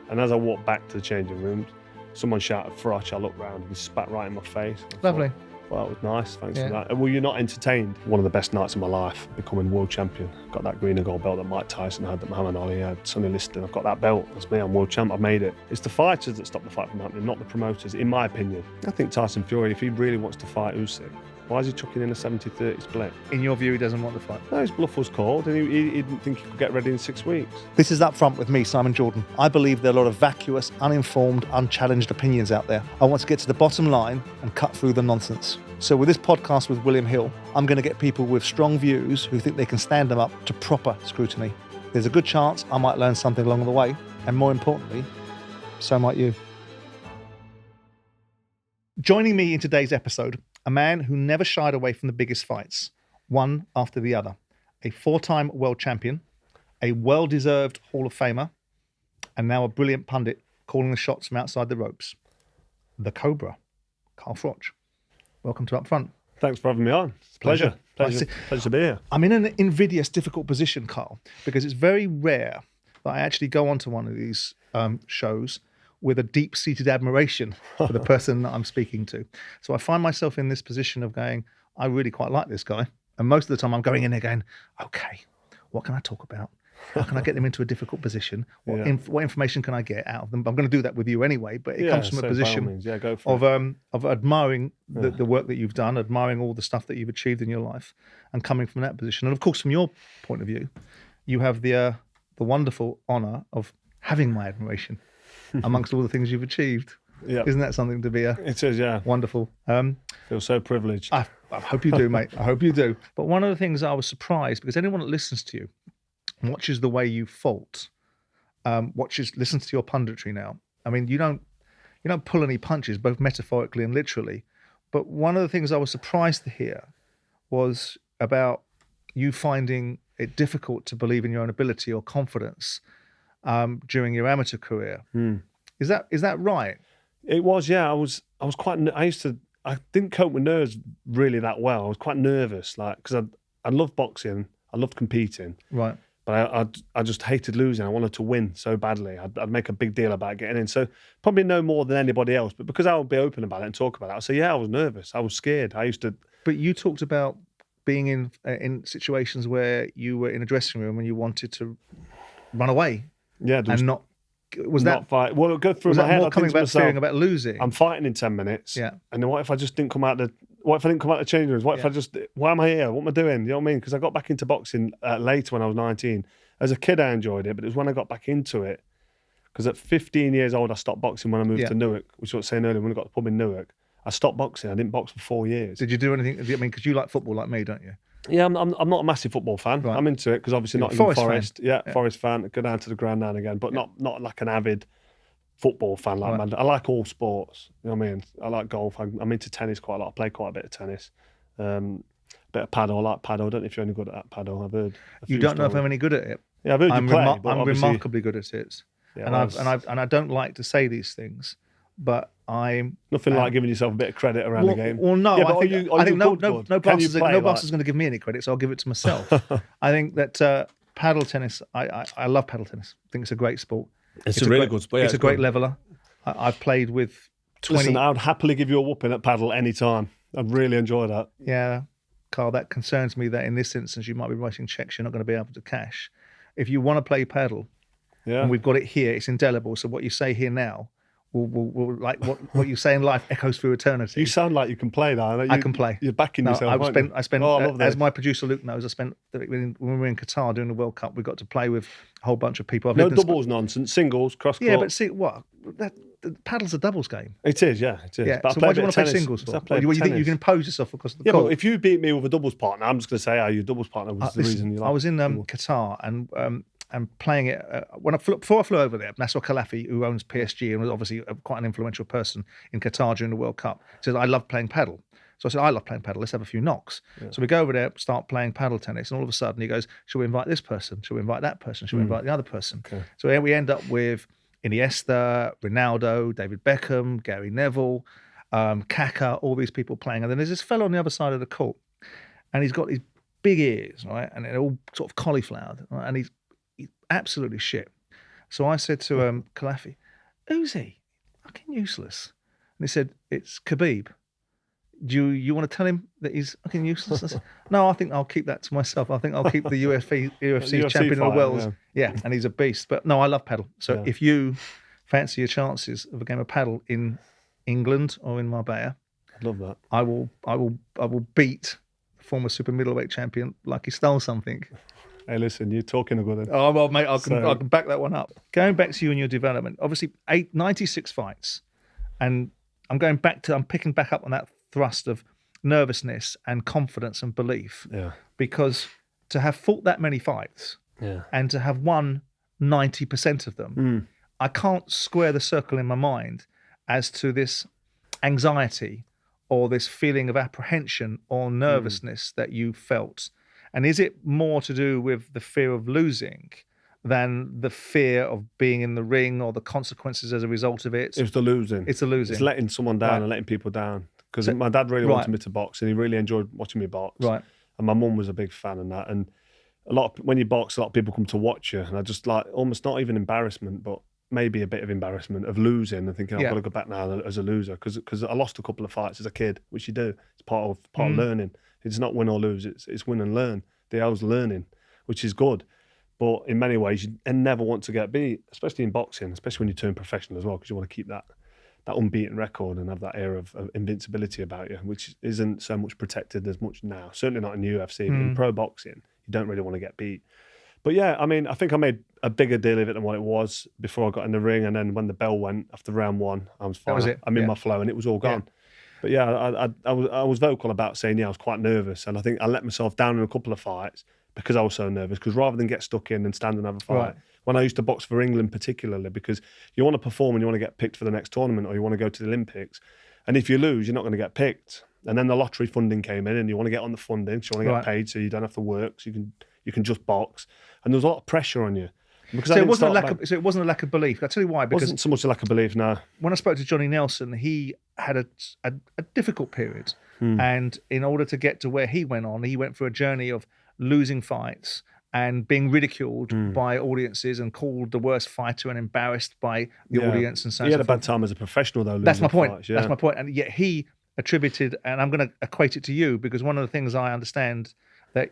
And as I walked back to the changing rooms, someone shouted Froch. I looked round and he spat right in my face. Lovely. Well, that was nice. Thanks for that. Were you not entertained? One of the best nights of my life, becoming world champion. Got that green and gold belt that Mike Tyson had, that Muhammad Ali had, Sonny Liston. I've got that belt. That's me. I'm world champ. I've made it. It's the fighters that stop the fight from happening, not the promoters, in my opinion. I think Tyson Fury, if he really wants to fight Usyk, why is he chucking in a 70-30 split? In your view, he doesn't want the fight? No, his bluff was called and he didn't think he could get ready in 6 weeks. This is Up Front with me, Simon Jordan. I believe there are a lot of vacuous, uninformed, unchallenged opinions out there. I want to get to the bottom line and cut through the nonsense. So with this podcast with William Hill, I'm going to get people with strong views who think they can stand them up to proper scrutiny. There's a good chance I might learn something along the way, and more importantly, so might you. Joining me in today's episode, a man who never shied away from the biggest fights, one after the other. A 4-time world champion, a well-deserved Hall of Famer, and now a brilliant pundit calling the shots from outside the ropes. The Cobra, Carl Froch. Welcome to Up Front. Thanks for having me on. It's a pleasure. Pleasure to be here. I'm in an invidious, difficult position, Carl, because it's very rare that I actually go onto one of these shows with a deep-seated admiration for the person that I'm speaking to. So I find myself in this position of going, I really quite like this guy. And most of the time I'm going in there going, okay, what can I talk about? How can I get them into a difficult position? What information can I get out of them? I'm going to do that with you anyway, but it comes from a position of admiring the work that you've done, admiring all the stuff that you've achieved in your life, and coming from that position. And of course, from your point of view, you have the wonderful honour of having my admiration amongst all the things you've achieved. Yeah. Isn't that something to be it is, yeah. Wonderful. Feel so privileged. I hope you do, mate. I hope you do. But one of the things I was surprised, because anyone that listens to you, watches the way you fault, listens to your punditry now. I mean, you don't pull any punches, both metaphorically and literally. But one of the things I was surprised to hear was about you finding it difficult to believe in your own ability or confidence during your amateur career. Is that right? It was, yeah. I didn't cope with nerves really that well. I was quite nervous, because I loved boxing, I loved competing. Right. But I just hated losing. I wanted to win so badly. I'd make a big deal about getting in. So probably no more than anybody else. But because I would be open about it and talk about it, I'd say, yeah, I was nervous. I was scared. But you talked about being in situations where you were in a dressing room and you wanted to run away. Yeah. And not... Was not that fight? Well, it go through was my that head. more coming about fearing about losing? I'm fighting in 10 minutes. Yeah. And then what if I just didn't come out What if I didn't come out the changing rooms? What if I just... Why am I here? What am I doing? You know what I mean? Because I got back into boxing later when I was 19. As a kid, I enjoyed it, but it was when I got back into it. Because at 15 years old, I stopped boxing when I moved to Newark, which I was saying earlier, when I got the pub in Newark. I stopped boxing. I didn't box for 4 years. Did you do anything? I mean, because you like football like me, don't you? Yeah, I'm not a massive football fan. Right. I'm into it because obviously not even Forest. Yeah, Forest fan. Go down to the ground now and again, but not like an avid football fan like man. I like all sports. You know what I mean? I like golf. I'm into tennis quite a lot. I play quite a bit of tennis. Bit of paddle. I like paddle. I don't know if you're any good at that paddle. I've heard. You don't know if I'm any good at it. Yeah, I've heard you play. I'm remarkably good at it. Yeah, and I don't like to say these things, but I'm nothing like giving yourself a bit of credit around the game. Well, no, I think no boss is going to give me any credit, so I'll give it to myself. I think that paddle tennis. I love paddle tennis. I think it's a great sport. It's a really good sport. It's a great leveler. I've played with 20. Listen, I would happily give you a whooping at paddle any time. I'd really enjoy that. Yeah, Carl, that concerns me that in this instance you might be writing checks you're not going to be able to cash. If you want to play paddle, and we've got it here, it's indelible. So what you say here now will like what you say in life echoes through eternity. You sound like you can play that. I can play. You're backing yourself. I spent as my producer Luke knows, when we were in Qatar doing the World Cup, we got to play with a whole bunch of people. No doubles nonsense, singles, cross court. Yeah, but see what? Paddle's a doubles game. It is, yeah, it is. Yeah. But so why do you want to play singles for? You think you can impose yourself because of the court? But if you beat me with a doubles partner, I'm just going to say, your doubles partner was the reason you like. I was in Qatar and playing it before I flew over there. Nasser Khelafi, who owns PSG and was obviously quite an influential person in Qatar during the World Cup, said I love playing paddle. So I said, I love playing paddle. Let's have a few knocks. Yeah. So we go over there, start playing paddle tennis, and all of a sudden he goes, "Shall we invite this person? Shall we invite that person? Shall we invite the other person?" Okay. So we end up with Iniesta, Ronaldo, David Beckham, Gary Neville, Kaka, all these people playing. And then there's this fellow on the other side of the court, and he's got these big ears, right? And they're all sort of cauliflowered, right? And he's absolutely shit. So I said to Kalafi, Uzi, fucking useless. And he said, it's Khabib. Do you want to tell him that he's fucking useless? I said, no, I think I'll keep that to myself. I think I'll keep the UFC champion of the world. Yeah, and he's a beast. But no, I love paddle. So if you fancy your chances of a game of paddle in England or in Marbella, I'd love that. I will beat the former super middleweight champion like he stole something. Hey, listen, you're talking a good one. Oh, well, mate, I can back that one up. Going back to you and your development, obviously 96 fights, and I'm picking back up on that thrust of nervousness and confidence and belief. Yeah. Because to have fought that many fights and to have won 90% of them, I can't square the circle in my mind as to this anxiety or this feeling of apprehension or nervousness that you felt. And is it more to do with the fear of losing than the fear of being in the ring or the consequences as a result of it? It was the losing. It's the losing. It's letting someone down and letting people down. Because my dad really wanted me to box, and he really enjoyed watching me box. Right. And my mum was a big fan of that. And when you box, a lot of people come to watch you, and I just like almost not even embarrassment, but maybe a bit of embarrassment of losing and thinking I've got to go back now as a loser because I lost a couple of fights as a kid, which you do. It's part of learning. It's not win or lose. It's win and learn. The L's learning, which is good. But in many ways, you never want to get beat, especially in boxing, especially when you turn professional as well, because you want to keep that unbeaten record and have that air of invincibility about you, which isn't so much protected as much now. Certainly not in the UFC, but in pro boxing, you don't really want to get beat. But yeah, I mean, I think I made a bigger deal of it than what it was before I got in the ring. And then when the bell went after round one, I was fine. That was it. I'm in my flow and it was all gone. Yeah. But yeah, I was vocal about saying, I was quite nervous. And I think I let myself down in a couple of fights because I was so nervous. Because rather than get stuck in and stand and have a fight, when I used to box for England particularly, because you want to perform and you want to get picked for the next tournament or you want to go to the Olympics. And if you lose, you're not going to get picked. And then the lottery funding came in and you want to get on the funding, so you want to get paid so you don't have to work, so you can just box. And there was a lot of pressure on you. Because so it wasn't a lack of belief. I'll tell you why. Because it wasn't so much a lack of belief, no. When I spoke to Johnny Nelson, he had a difficult period. And in order to get to where he went through a journey of losing fights and being ridiculed by audiences and called the worst fighter and embarrassed by the audience and so on. He had a bad time as a professional, though. That's my point. Fights, That's my point. And yet he attributed, and I'm going to equate it to you, because one of the things I understand that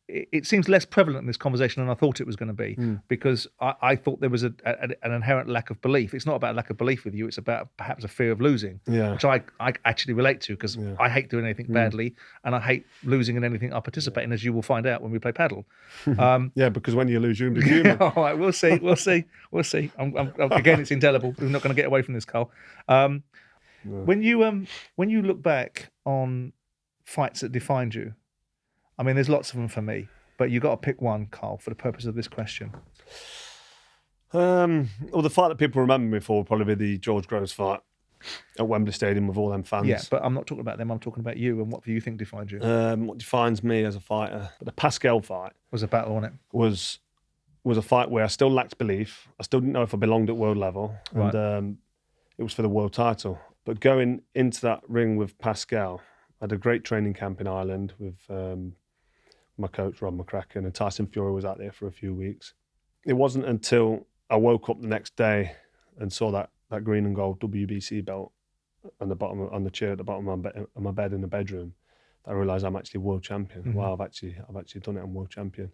it seems less prevalent in this conversation than I thought it was going to be, because I thought there was an inherent lack of belief. It's not about lack of belief with you. It's about perhaps a fear of losing, which I actually relate to, because I hate doing anything badly and I hate losing in anything I participate in, as you will find out when we play paddle. Because when you lose, you're human. All right, we'll see. Again, it's indelible. We're not going to get away from this, Carl. When you look back on fights that defined you, I mean, there's lots of them for me, but you've got to pick one, Carl, for the purpose of this question. Well, the fight that people remember me for will probably be the George Groves fight at Wembley Stadium with all them fans. Yeah, but I'm not talking about them. I'm talking about you and what do you think defined you? What defines me as a fighter? But the Pascal fight was a battle on it. Was a fight where I still lacked belief. I still didn't know if I belonged at world level, and it was for the world title. But going into that ring with Pascal, I had a great training camp in Ireland with my coach, Rob McCracken, and Tyson Fury was out there for a few weeks. It wasn't until I woke up the next day and saw that green and gold WBC belt on the chair at the bottom of my bed in the bedroom that I realised I'm actually world champion. Wow, I've actually done it. I'm world champion.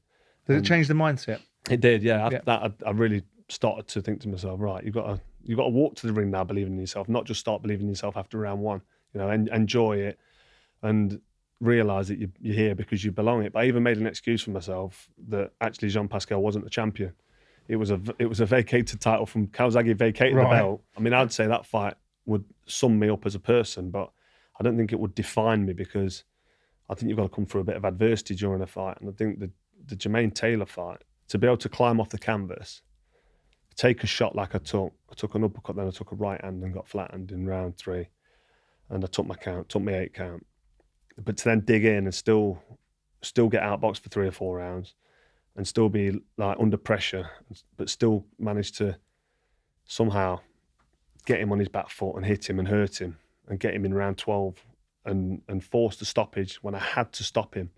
Did it change the mindset? It did, yeah. After that, I really started to think to myself, right, you've got to walk to the ring now believing in yourself, not just start believing in yourself after round one. Enjoy it and realise that you're here because you belong it. But I even made an excuse for myself that actually Jean Pascal wasn't the champion. It was a vacated title from Calzaghe vacated the belt. I mean, I'd say that fight would sum me up as a person, but I don't think it would define me, because I think you've got to come through a bit of adversity during a fight. And I think the Jermaine Taylor fight, to be able to climb off the canvas, take a shot like I took an uppercut, then I took a right hand and got flattened in round 3. And I took my 8 count. But to then dig in and still get outboxed for 3 or 4 rounds and still be like under pressure, but still manage to somehow get him on his back foot and hit him and hurt him and get him in round 12 and force the stoppage when I had to stop him.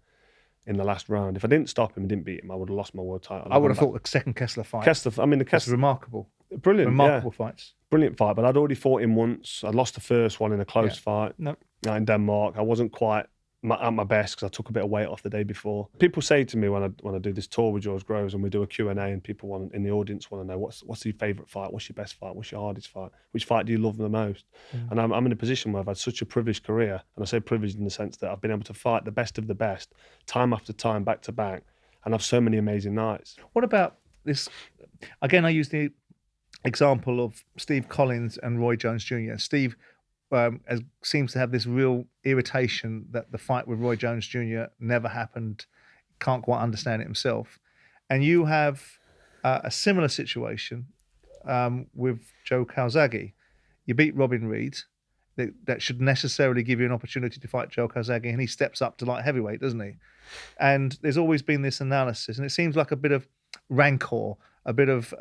in the last round. If I didn't stop him and didn't beat him, I would have lost my world title. I would have thought the second Kessler fight. The That's remarkable. Brilliant. Remarkable fights. Brilliant fight, but I'd already fought him once. I lost the first one in a close fight in Denmark. I wasn't quite at my best because I took a bit of weight off the day before. People say to me when I do this tour with George Groves and we do a Q&A and people in the audience want to know what's your favourite fight, what's your best fight, what's your hardest fight, which fight do you love the most? And I'm in a position where I've had such a privileged career, and I say privileged in the sense that I've been able to fight the best of the best, time after time, back to back, and have so many amazing nights. What about this? Again, I use the example of Steve Collins and Roy Jones Jr. Steve seems to have this real irritation that the fight with Roy Jones Jr. never happened, can't quite understand it himself. And you have a similar situation with Joe Calzaghe. You beat Robin Reed. That should necessarily give you an opportunity to fight Joe Calzaghe, and he steps up to light heavyweight, doesn't he? And there's always been this analysis, and it seems like a bit of rancor, a bit of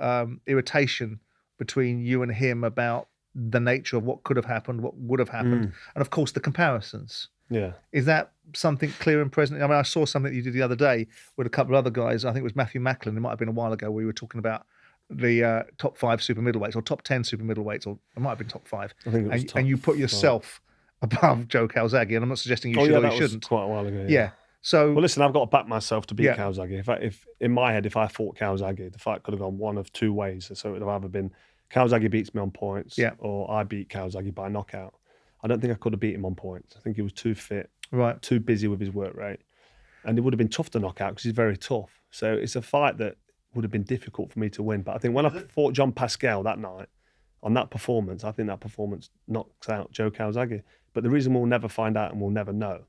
irritation between you and him about the nature of what could have happened, what would have happened, and of course the comparisons. Yeah. Is that something clear and present? I mean, I saw something that you did the other day with a couple of other guys. I think it was Matthew Macklin. It might have been a while ago where we were talking about the top 5 super middleweights or top 10 super middleweights, or it might have been top 5. I think it was and you put yourself above Joe Calzaghe, and I'm not suggesting you should or you shouldn't. Was quite a while ago. Yeah. So, well, listen, I've got to back myself to beat Calzaghe. If in my head, if I fought Calzaghe, the fight could have gone one of two ways. So it would have either been Calzaghe beats me on points, or I beat Calzaghe by knockout. I don't think I could have beat him on points. I think he was too fit, too busy with his work rate, and it would have been tough to knock out because he's very tough. So it's a fight that would have been difficult for me to win. But I think when I fought John Pascal that night, on that performance, I think that performance knocks out Joe Calzaghe. But the reason we'll never find out and we'll never know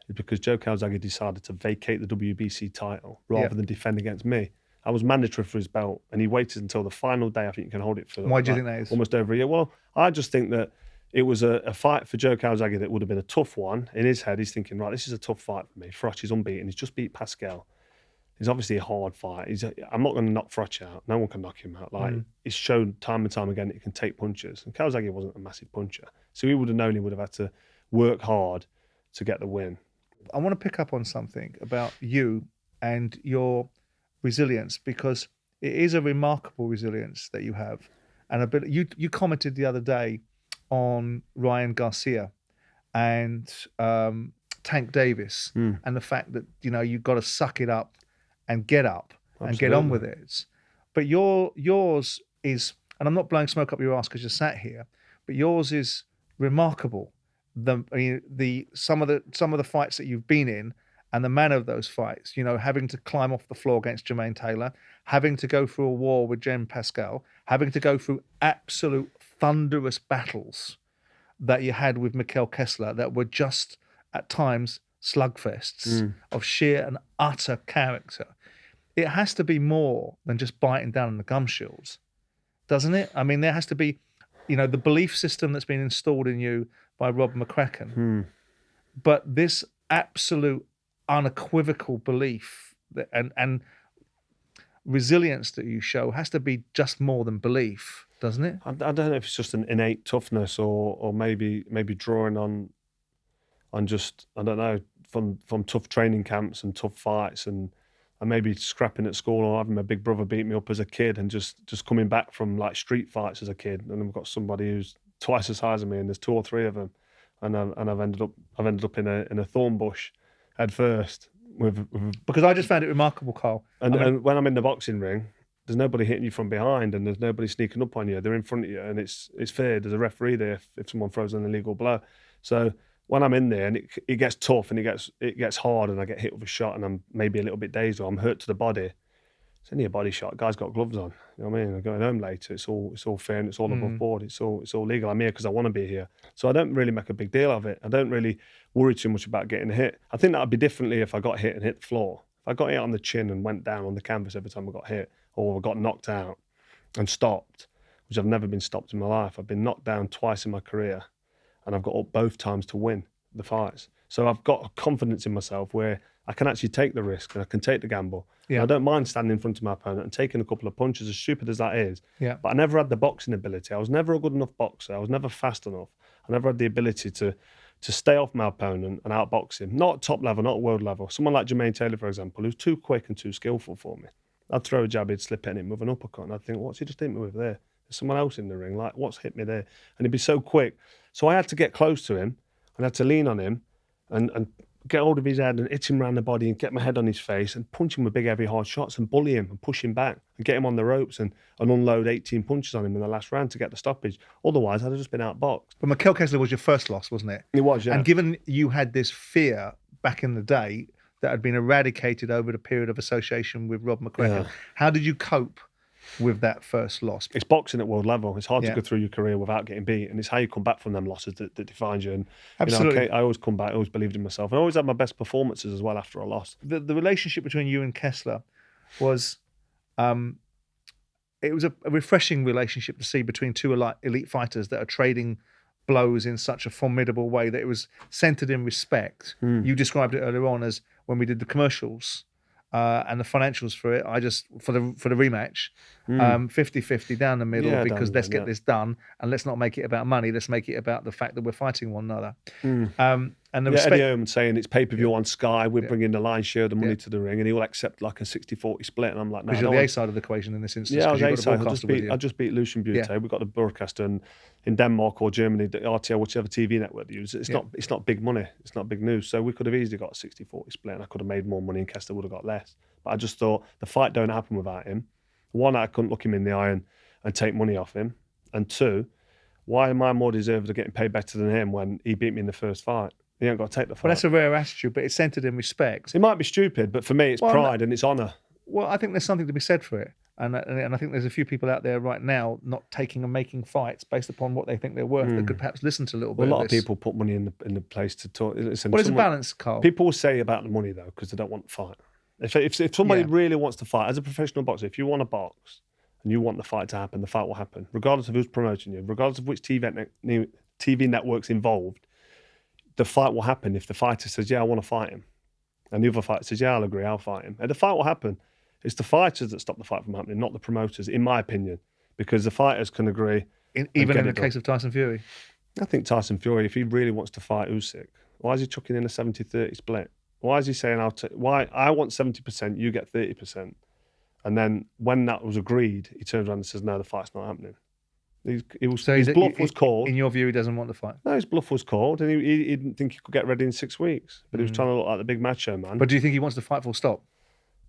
is because Joe Calzaghe decided to vacate the WBC title rather than defend against me. I was mandatory for his belt, and he waited until the final day. I think you can hold it for. Why do you think that is? Almost over a year. Well, I just think that it was a fight for Joe Calzaghe that would have been a tough one. In his head, he's thinking, right, this is a tough fight for me. Froch is unbeaten. He's just beat Pascal. It's obviously a hard fight. I'm not going to knock Froch out. No one can knock him out. He's shown time and time again that he can take punches. And Calzaghe wasn't a massive puncher. So he would have known he would have had to work hard to get the win. I want to pick up on something about you and your resilience, because it is a remarkable resilience that you have. And a bit, you commented the other day on Ryan Garcia and Tank Davis and the fact that, you've got to suck it up and get up and get on with it. But yours is, and I'm not blowing smoke up your ass because you're sat here, but yours is remarkable. Some of the fights that you've been in and the manner of those fights, having to climb off the floor against Jermaine Taylor, having to go through a war with Jen Pascal, having to go through absolute thunderous battles that you had with Mikkel Kessler that were just at times slugfests of sheer and utter character. It has to be more than just biting down on the gum shields, doesn't it? I mean, there has to be, the belief system that's been installed in you by Rob McCracken, but this absolute unequivocal belief and resilience that you show has to be just more than belief, doesn't it? I don't know if it's just an innate toughness or maybe drawing on just, I don't know, from tough training camps and tough fights and maybe scrapping at school or having my big brother beat me up as a kid and just coming back from like street fights as a kid, and I've got somebody who's twice as high as me and there's 2 or 3 of them, and I've ended up in a thorn bush head first because I just found it remarkable, Carl. And when I'm in the boxing ring, there's nobody hitting you from behind and there's nobody sneaking up on you. They're in front of you and it's fair. There's a referee there if someone throws an illegal blow. So when I'm in there and it gets tough and it gets hard and I get hit with a shot and I'm maybe a little bit dazed or I'm hurt to the body, it's only a body shot. Guy's got gloves on. You know what I mean? I'm going home later. It's all fair and it's all above board. It's all legal. I'm here because I want to be here. So I don't really make a big deal of it. I don't really worry too much about getting hit. I think that would be differently if I got hit and hit the floor. If I got hit on the chin and went down on the canvas every time I got hit, or I got knocked out and stopped, which I've never been stopped in my life. I've been knocked down twice in my career and I've got up both times to win the fights. So I've got a confidence in myself where I can actually take the risk and I can take the gamble. Yeah. I don't mind standing in front of my opponent and taking a couple of punches, as stupid as that is. Yeah. But I never had the boxing ability. I was never a good enough boxer. I was never fast enough. I never had the ability to to stay off my opponent and outbox him. Not top level, not world level. Someone like Jermaine Taylor, for example, who's too quick and too skillful for me. I'd throw a jab, he'd slip in him with an uppercut, and I'd think, what's he just hit me with there? There's someone else in the ring, like, what's hit me there? And he'd be so quick. So I had to get close to him, and I had to lean on him and get hold of his head and hit him around the body and get my head on his face and punch him with big, heavy, hard shots and bully him and push him back and get him on the ropes and unload 18 punches on him in the last round to get the stoppage. Otherwise, I'd have just been outboxed. But Mikhail Kessler was your first loss, wasn't it? It was, yeah. And given you had this fear back in the day that had been eradicated over the period of association with Rob McGregor, how did you cope with that first loss? It's boxing at world level. It's hard to go through your career without getting beat, and it's how you come back from them losses that defines you. And absolutely, I always come back. I always believed in myself. I always had my best performances as well after a loss. The relationship between you and Kessler was, it was a refreshing relationship to see between two elite fighters that are trading blows in such a formidable way that it was centered in respect. You described it earlier on as when we did the commercials. And the financials for it, I just for the rematch, 50-50 down the middle because let's get this done and let's not make it about money. Let's make it about the fact that we're fighting one another. And the respect, Eddie Owen saying it's pay-per-view on Sky. We're bringing the lion's share of the money to the ring, and he'll accept like a 60-40 split. And I'm like, no, because you're the A side of the equation in this instance. Yeah, I was A side. I just beat Lucian Butte. We've got the broadcaster in Denmark or Germany, the RTL, whichever TV network they use. It's not big money. It's not big news. So we could have easily got a 60-40 split, and I could have made more money, and Kessler would have got less. But I just thought the fight don't happen without him. One, I couldn't look him in the eye and take money off him. And two, why am I more deserved of getting paid better than him when he beat me in the first fight? He ain't got to take the fight. Well, that's a rare attitude, but it's centered in respect. It might be stupid, but for me, it's pride and it's honour. Well, I think there's something to be said for it. And I think there's a few people out there right now not taking and making fights based upon what they think they're worth that could perhaps listen to a little bit of this. A lot of people put money in the place to talk. Listen, there's a balance, Carl. People will say about the money, though, because they don't want to fight. If somebody really wants to fight, as a professional boxer, if you want to box and you want the fight to happen, the fight will happen, regardless of who's promoting you, regardless of which TV network's involved. The fight will happen if the fighter says, yeah, I want to fight him. And the other fighter says, yeah, I'll agree, I'll fight him. And the fight will happen. It's the fighters that stop the fight from happening, not the promoters, in my opinion, because the fighters can agree. Even in the case of Tyson Fury? I think Tyson Fury, if he really wants to fight Usyk, why is he chucking in a 70-30 split? Why is he saying, why I want 70%, you get 30%? And then when that was agreed, he turns around and says, no, the fight's not happening. His bluff was called. In your view, he doesn't want the fight? No, his bluff was called, and he didn't think he could get ready in 6 weeks. But he was trying to look like the big macho man. But do you think he wants the fight full stop?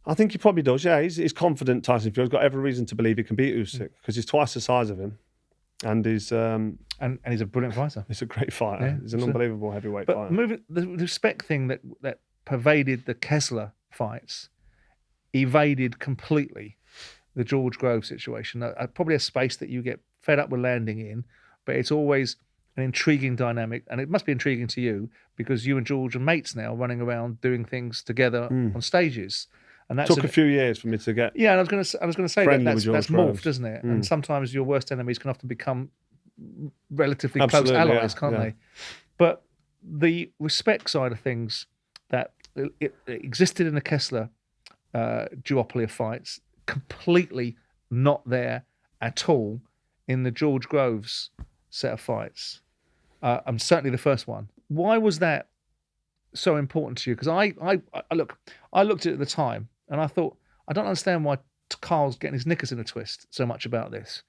I think he probably does, yeah. He's confident, Tyson Fury. He's got every reason to believe he can beat Usyk because he's twice the size of him. And he's... and he's a brilliant fighter. He's a great fighter. Yeah, he's an unbelievable heavyweight fighter. But moving the respect thing that pervaded the Kessler fights evaded completely the George Grove situation. Probably a space that you get fed up with landing in, but it's always an intriguing dynamic, and it must be intriguing to you because you and George are mates now, running around doing things together on stages. And that took a few years for me to get. Yeah, and I was going to say that's morphed, doesn't it? And sometimes your worst enemies can often become relatively close allies, can't they? But the respect side of things that it existed in the Kessler duopoly of fights, completely not there at all in the George Groves set of fights. And certainly the first one. Why was that so important to you? Because I looked at it at the time and I thought, I don't understand why Carl's getting his knickers in a twist so much about this.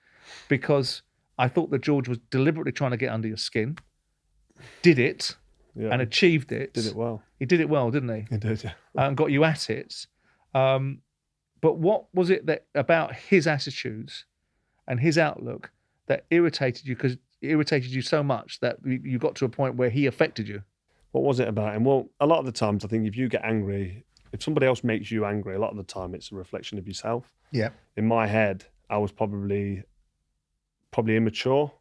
Because I thought that George was deliberately trying to get under your skin, did it, and achieved it. Did it well. He did it well, didn't he? He did, yeah. And got you at it. But what was it that about his attitudes and his outlook that irritated you? Because it irritated you so much that you got to a point where he affected you. What was it about him? Well, a lot of the times I think if you get angry, if somebody else makes you angry, a lot of the time it's a reflection of yourself. Yeah. In my head, I was probably immature.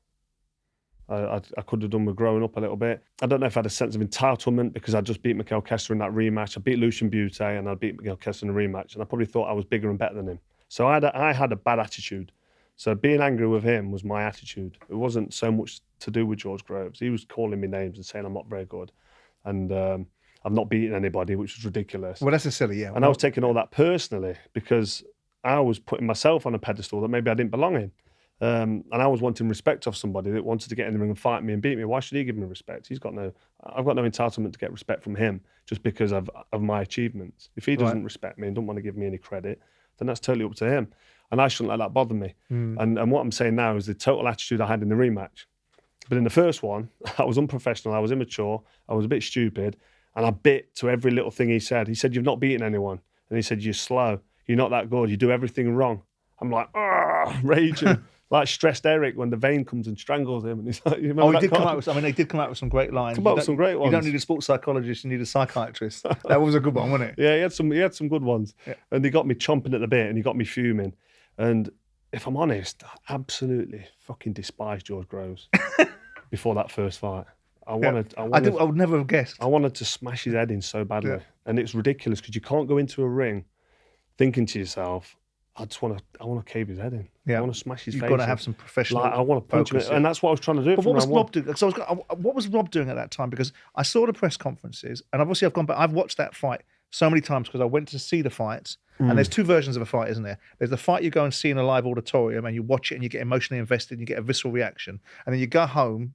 I could have done with growing up a little bit. I don't know if I had a sense of entitlement because I just beat Mikhail Kessler in that rematch. I beat Lucian Butte and I beat Mikhail Kessler in a rematch, and I probably thought I was bigger and better than him. So I had a bad attitude. So being angry with him was my attitude. It wasn't so much to do with George Groves. He was calling me names and saying I'm not very good, and I've not beaten anybody, which was ridiculous. Well, that's a silly, yeah. And I was taking all that personally because I was putting myself on a pedestal that maybe I didn't belong in. And I was wanting respect of somebody that wanted to get in the ring and fight me and beat me. Why should he give me respect? I've got no entitlement to get respect from him just because of my achievements. If he doesn't respect me and don't want to give me any credit, then that's totally up to him. And I shouldn't let that bother me. And what I'm saying now is the total attitude I had in the rematch. But in the first one, I was unprofessional, I was immature, I was a bit stupid, and I bit to every little thing he said. He said, "You've not beaten anyone." And he said, "You're slow, you're not that good, you do everything wrong." I'm like, raging. Like stressed Eric when the vein comes and strangles him. And he's like, you they did come out with some great lines. Come up with some great ones. You don't need a sports psychologist, you need a psychiatrist. That was a good one, wasn't it? Yeah, he had some good ones. Yeah. And he got me chomping at the bit and he got me fuming. And if I'm honest, I absolutely fucking despise George Groves before that first fight. I would never have guessed. I wanted to smash his head in so badly. Yeah. And it's ridiculous because you can't go into a ring thinking to yourself, I want to cave his head in. Yeah. I want to smash his face. You've got to have some professional. I want to punch him, and that's what I was trying to do. But what was Rob doing? So what was Rob doing at that time? Because I saw the press conferences, and obviously I've gone back. I've watched that fight so many times because I went to see the fights. And there's two versions of a fight, isn't there? There's the fight you go and see in a live auditorium, and you watch it, and you get emotionally invested, and you get a visceral reaction, and then you go home.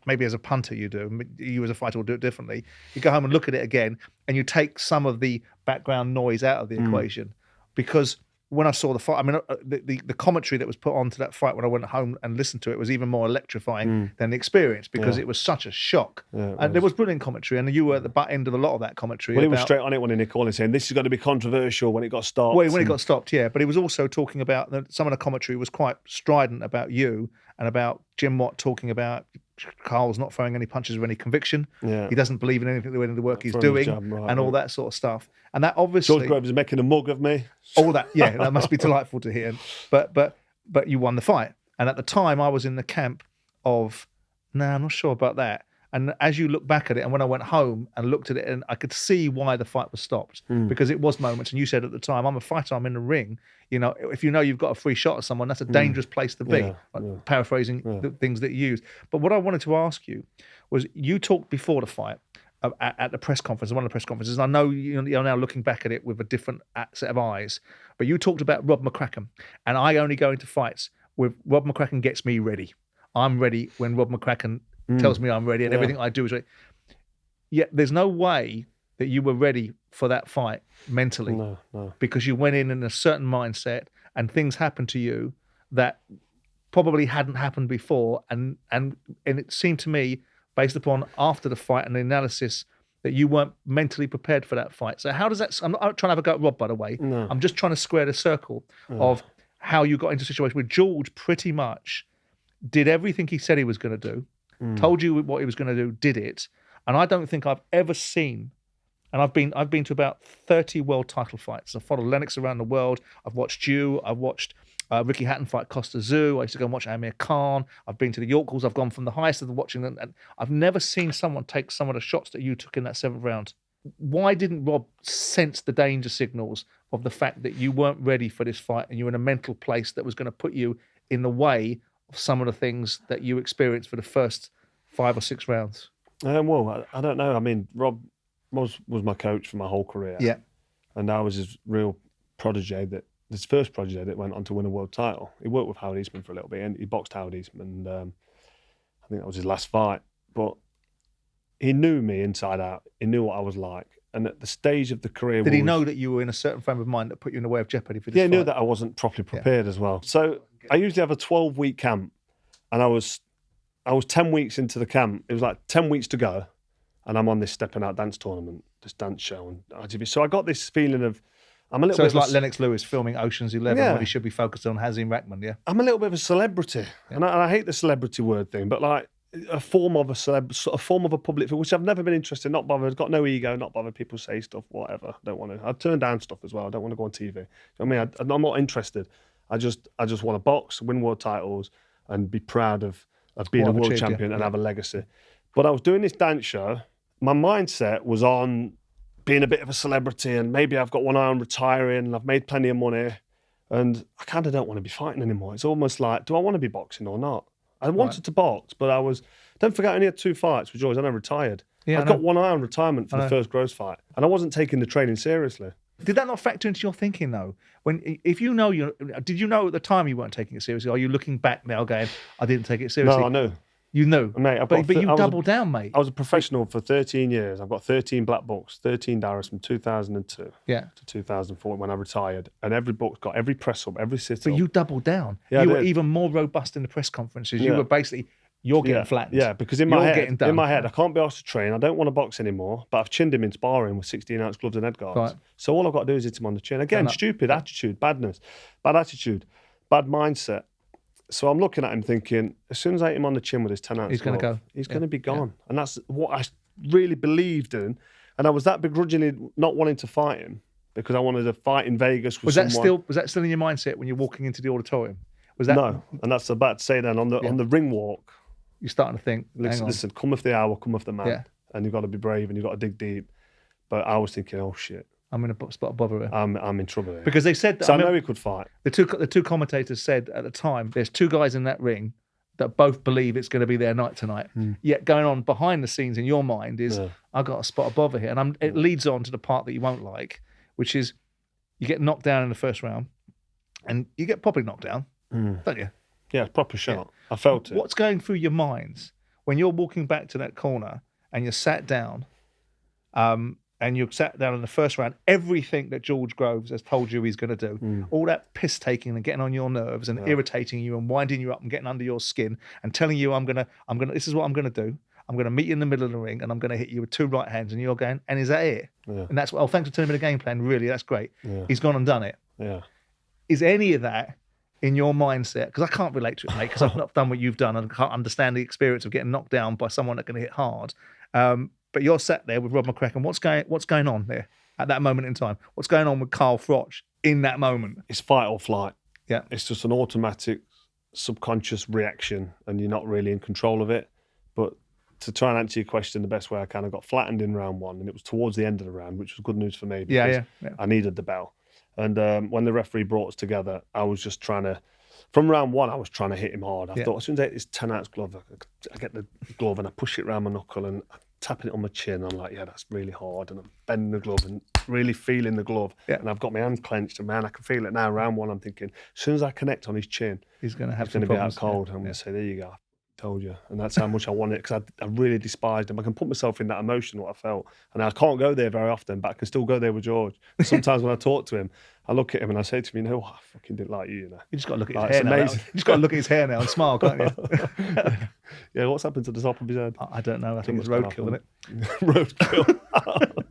Maybe as a punter you do, you as a fighter will do it differently. You go home and look at it again, and you take some of the background noise out of the equation, because when I saw the fight, I mean, the commentary that was put onto that fight when I went home and listened to it was even more electrifying than the experience because it was such a shock. Yeah, and there was brilliant commentary, and you were at the butt end of a lot of that commentary. Well, he was straight on it when Nick Collins saying this is going to be controversial when it got stopped. Well, when it got stopped, yeah. But he was also talking about some of the commentary was quite strident about you and about Jim Watt talking about Carl's not throwing any punches with any conviction. Yeah. He doesn't believe in anything the work he's doing and all that sort of stuff. And that obviously... George Groves is making a mug of me. All that, yeah, that must be delightful to hear. But you won the fight. And at the time, I was in the camp of, I'm not sure about that. And as you look back at it, and when I went home and looked at it, and I could see why the fight was stopped, because it was moments. And you said at the time, I'm a fighter, I'm in the ring. You know, if you know you've got a free shot at someone, that's a dangerous place to be. Paraphrasing the things that you used. But what I wanted to ask you was, you talked before the fight at the press conference, one of the press conferences. And I know you're now looking back at it with a different set of eyes. But you talked about Rob McCracken, and I only go into fights with Rob McCracken gets me ready. I'm ready when Rob McCracken tells me I'm ready, and everything I do is ready. Yet there's no way that you were ready for that fight mentally. No. Because you went in a certain mindset and things happened to you that probably hadn't happened before. And it seemed to me, based upon after the fight and the analysis, that you weren't mentally prepared for that fight. So how does that... I'm not trying to have a go at Rob, by the way. No. I'm just trying to square the circle of how you got into a situation where George pretty much did everything he said he was going to do, told you what he was going to do, did it. And I don't think I've ever seen, and I've been to about 30 world title fights. I've followed Lennox around the world. I've watched you. I've watched Ricky Hatton fight Costa Zoo. I used to go and watch Amir Khan. I've been to the York Halls. I've gone from the highest of the watching them. And I've never seen someone take some of the shots that you took in that 7th round. Why didn't Rob sense the danger signals of the fact that you weren't ready for this fight and you were in a mental place that was going to put you in the way of some of the things that you experienced for the first 5 or 6 rounds? Well, I don't know. I mean, Rob was my coach for my whole career. Yeah. And I was his real protege, his first protege that went on to win a world title. He worked with Howard Eastman for a little bit, and he boxed Howard Eastman, and I think that was his last fight. But he knew me inside out. He knew what I was like. And at the stage of the career... Did he know that you were in a certain frame of mind that put you in the way of jeopardy for this fight? Yeah, he knew that I wasn't properly prepared as well. So I usually have a 12-week camp, and I was 10 weeks into the camp. It was like 10 weeks to go, and I'm on this stepping out dance tournament, this dance show on ITV. So I got this feeling of, I'm a little bit... So it's like Lennox Lewis filming Ocean's 11 when he should be focused on Hazim Rahman, yeah? I'm a little bit of a celebrity, and I hate the celebrity word thing, but like a form of a public figure, which I've never been interested, not bothered, got no ego, not bothered. People say stuff, whatever. Don't want to. I turn down stuff as well. I don't want to go on TV. You know what I mean? I'm not interested. I just want to box, win world titles, and be proud of being a world champion and have a legacy. But I was doing this dance show. My mindset was on being a bit of a celebrity, and maybe I've got one eye on retiring, and I've made plenty of money, and I kind of don't want to be fighting anymore. It's almost like, do I want to be boxing or not? I wanted to box, but don't forget I only had 2 fights with George, and I retired. Yeah, I've got one eye on retirement for the first Groves fight, and I wasn't taking the training seriously. Did that not factor into your thinking though? If you know did you know at the time you weren't taking it seriously? Are you looking back now going, I didn't take it seriously? No, I knew. You knew, Mate, but you doubled down, mate. I was a professional for 13 years. I've got 13 black books, 13 diaries from 2002 to 2004 when I retired. And every book's got every press up, every sit-up. But you doubled down. Yeah, you were even more robust in the press conferences. You were basically, you're getting flattened. Yeah, because in my head, I can't be asked to train. I don't want to box anymore, but I've chinned him in sparring with 16-ounce gloves and head guards. Right. So all I've got to do is hit him on the chin. Again, stupid attitude, badness, bad attitude, bad mindset. So I'm looking at him thinking, as soon as I hit him on the chin with his 10-ounce he's going to go. He's going to be gone. And that's what I really believed in. And I was that begrudgingly not wanting to fight him because I wanted to fight in Vegas with someone. Was that still in your mindset when you're walking into the auditorium? Was that? No. And that's about to say then on the ring walk. You're starting to think, listen, come with the hour, come with the man. Yeah. And you've got to be brave and you've got to dig deep. But I was thinking, oh shit. I'm in a spot above her. I'm in trouble here. Because they said... So I know he could fight. The two commentators said at the time, there's two guys in that ring that both believe it's going to be their night tonight. Yet going on behind the scenes in your mind is, I got a spot above her here. And it leads on to the part that you won't like, which is you get knocked down in the first round and you get properly knocked down, don't you? Yeah, proper shot. Yeah. I felt it. What's going through your minds when you're walking back to that corner and you're sat down, and you're sat down in the first round, everything that George Groves has told you he's going to do, all that piss taking and getting on your nerves and irritating you and winding you up and getting under your skin and telling you, this is what I'm going to do. I'm going to meet you in the middle of the ring and I'm going to hit you with two right hands. And you're going, and is that it? Yeah. And that's thanks for telling me the game plan. Really, that's great. Yeah. He's gone and done it. Yeah. Is any of that in your mindset? Because I can't relate to it, mate, because I've not done what you've done and I can't understand the experience of getting knocked down by someone that can hit hard. But you're sat there with Rob McCracken. What's going on there at that moment in time? What's going on with Carl Froch in that moment? It's fight or flight. Yeah. It's just an automatic, subconscious reaction, and you're not really in control of it. But to try and answer your question the best way I can, I got flattened in round one, and it was towards the end of the round, which was good news for me because I needed the bell. And when the referee brought us together, I was just trying to. From round one, I was trying to hit him hard. I thought as soon as I hit this 10-ounce glove, I get the glove and I push it around my knuckle and I'm tapping it on my chin. I'm like, yeah, that's really hard. And I'm bending the glove and really feeling the glove. Yeah. And I've got my hand clenched and man, I can feel it now. Round one, I'm thinking, as soon as I connect on his chin, he's going to be out cold. I'm going to say, there you go. Told you. And that's how much I want it because I really despised him. I can put myself in that emotion, what I felt. And I can't go there very often, but I can still go there with George. Sometimes when I talk to him, I look at him and I say to him, I fucking didn't like you, You just got to look at his hair now. You just got to look at his hair now and smile, can't you? Yeah, what's happened to the top of his head? I don't know. I think it's roadkill, isn't it? Roadkill.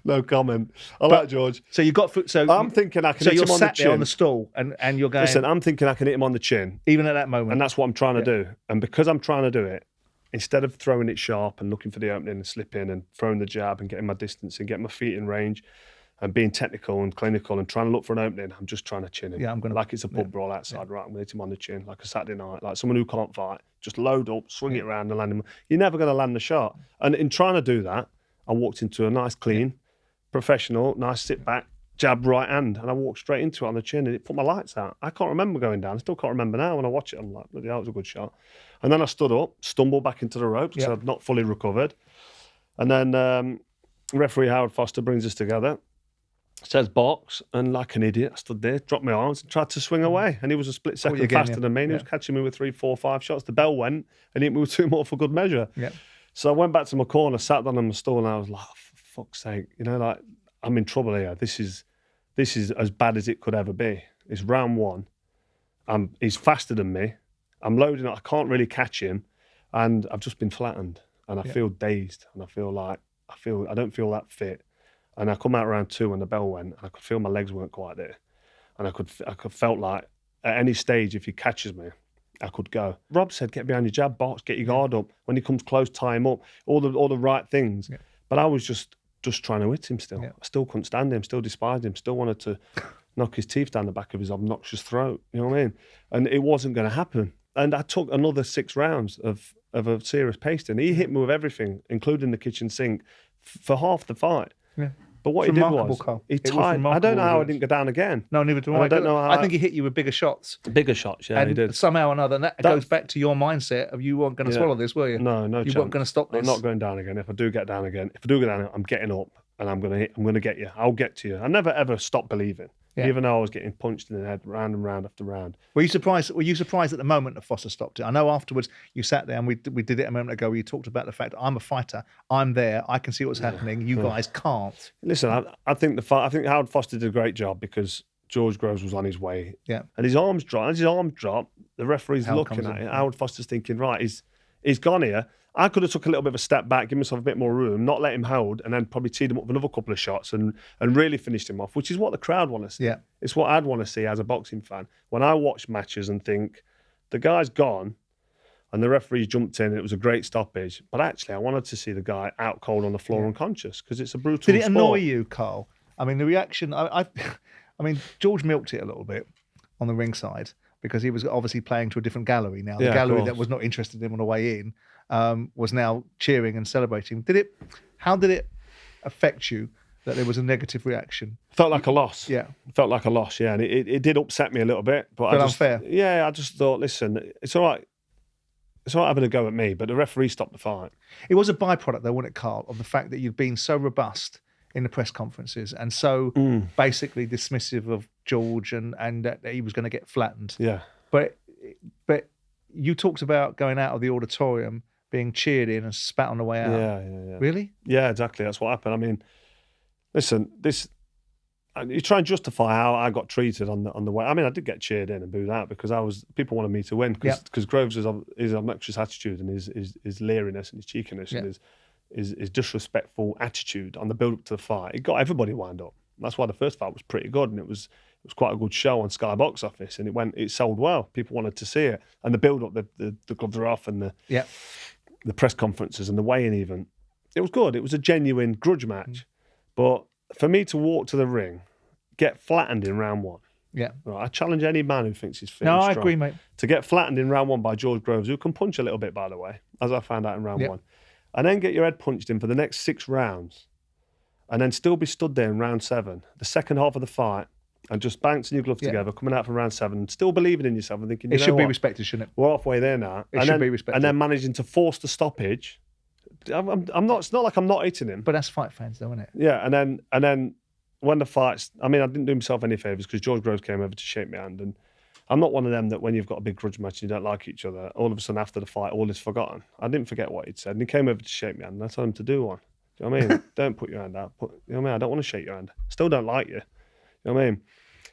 No comment. I like George. So you got so I'm thinking I can hit him on the chin. So you're sat there on the stool and you're going... Listen, I'm thinking I can hit him on the chin. Even at that moment. And that's what I'm trying to do. And because I'm trying to do it, instead of throwing it sharp and looking for the opening and slipping and throwing the jab and getting my distance and getting my feet in range and being technical and clinical and trying to look for an opening, I'm just trying to chin him. Yeah, I'm going to... Like it's a pub brawl outside, right? I'm going to hit him on the chin like a Saturday night. Like someone who can't fight, just load up, swing it around and land him. You're never going to land the shot. And in trying to do that, I walked into a nice, clean, professional, nice sit back, jab right hand, and I walked straight into it on the chin and it put my lights out. I can't remember going down. I still can't remember now. When I watch it, I'm like, bloody hell, that was a good shot. And then I stood up, stumbled back into the ropes because I'd not fully recovered. And then referee Howard Foster brings us together, says box, and like an idiot, I stood there, dropped my arms and tried to swing away. And he was a split second faster than me. And he was catching me with 3, 4, 5 shots. The bell went and he hit me with 2 more for good measure. Yeah. So I went back to my corner, sat down on my stool, and I was like, oh, for fuck's sake, like I'm in trouble here. This is as bad as it could ever be. It's round one. He's faster than me. I'm loading up. I can't really catch him, and I've just been flattened, and I feel dazed, and I feel like I don't feel that fit. And I come out round 2 when the bell went, and I could feel my legs weren't quite there, and I could felt like at any stage if he catches me, I could go. Rob said, get behind your jab box, get your guard up. When he comes close, tie him up. All the right things. Yeah. But I was just trying to hit him still. Yeah. I still couldn't stand him, still despised him, still wanted to knock his teeth down the back of his obnoxious throat. You know what I mean? And it wasn't going to happen. And I took another 6 rounds of a serious pasting. He hit me with everything, including the kitchen sink, for half the fight. Yeah. But what he did was, he tied. I don't know how I didn't go down again. No, neither do I. I don't know how. I think he hit you with bigger shots. Bigger shots, yeah, and he did. Somehow or another, and that goes back to your mindset of you weren't going to swallow this, were you? No You chance. weren't going to stop this. I'm not going down again. If I do get down again, I'm getting up. and I'm gonna get you. I'll get to you. I never ever stopped believing, even though I was getting punched in the head round and round after round. Were you surprised at the moment that Foster stopped it? I know afterwards you sat there and we did it a moment ago where you talked about the fact that I'm a fighter, I'm there, I can see what's happening, you guys can't. Listen, I think Howard Foster did a great job because George Groves was on his way. Yeah. And his arms dropped. As his arms dropped, the referee's looking at it. Howard Foster's thinking, right, he's gone here. I could have took a little bit of a step back, give myself a bit more room, not let him hold, and then probably teed him up with another couple of shots and really finished him off, which is what the crowd want to see. Yeah. It's what I'd want to see as a boxing fan. When I watch matches and think, the guy's gone, and the referee jumped in, and it was a great stoppage. But actually, I wanted to see the guy out cold on the floor unconscious, because it's a brutal Did it sport. annoy you, Carl? I mean, the reaction, I mean, George milked it a little bit on the ringside because he was obviously playing to a different gallery now. The gallery that was not interested in him on the way in was now cheering and celebrating. How did it affect you that there was a negative reaction? Felt like a loss. Yeah. Felt like a loss, yeah. And it did upset me a little bit. But Felt unfair? Yeah, I just thought, listen, it's all right. It's all right having a go at me, but the referee stopped the fight. It was a byproduct, though, wasn't it, Carl, of the fact that you'd been so robust in the press conferences and so basically dismissive of George and that he was going to get flattened. Yeah. But you talked about going out of the auditorium, being cheered in and spat on the way out. Yeah. Really? Yeah, exactly. That's what happened. I mean, listen, you try and justify how I got treated on the way. I mean, I did get cheered in and booed out because people wanted me to win because Groves' his obnoxious attitude and his leeriness and his cheekiness and his disrespectful attitude on the build up to the fight. It got everybody wound up. That's why the first fight was pretty good, and it was quite a good show on Sky Box Office, and it sold well. People wanted to see it, and the build up, the gloves are off, and the press conferences and the weigh-in even. It was good. It was a genuine grudge match, but for me to walk to the ring, get flattened in round one. Yeah. Right, I challenge any man who thinks he's fit. No, and I strong agree, mate. to get flattened in round one by George Groves, who can punch a little bit, by the way, as I found out in round one, and then get your head punched in for the next 6 rounds, and then still be stood there in round 7, the second half of the fight, and just bouncing your gloves together, coming out for round 7, still believing in yourself and thinking, it should be respected, shouldn't it? We're halfway there now. It should be respected. And then managing to force the stoppage. I'm not. It's not like I'm not hitting him. But that's fight fans, though, isn't it? Yeah, and then when the fights, I mean, I didn't do himself any favours because George Groves came over to shake my hand, and I'm not one of them that when you've got a big grudge match and you don't like each other, all of a sudden after the fight, all is forgotten. I didn't forget what he'd said, and he came over to shake my hand, and I told him to do one. Do you know what I mean? Don't put your hand out. You know what I mean? I don't want to shake your hand. Still don't like you. You know what I mean?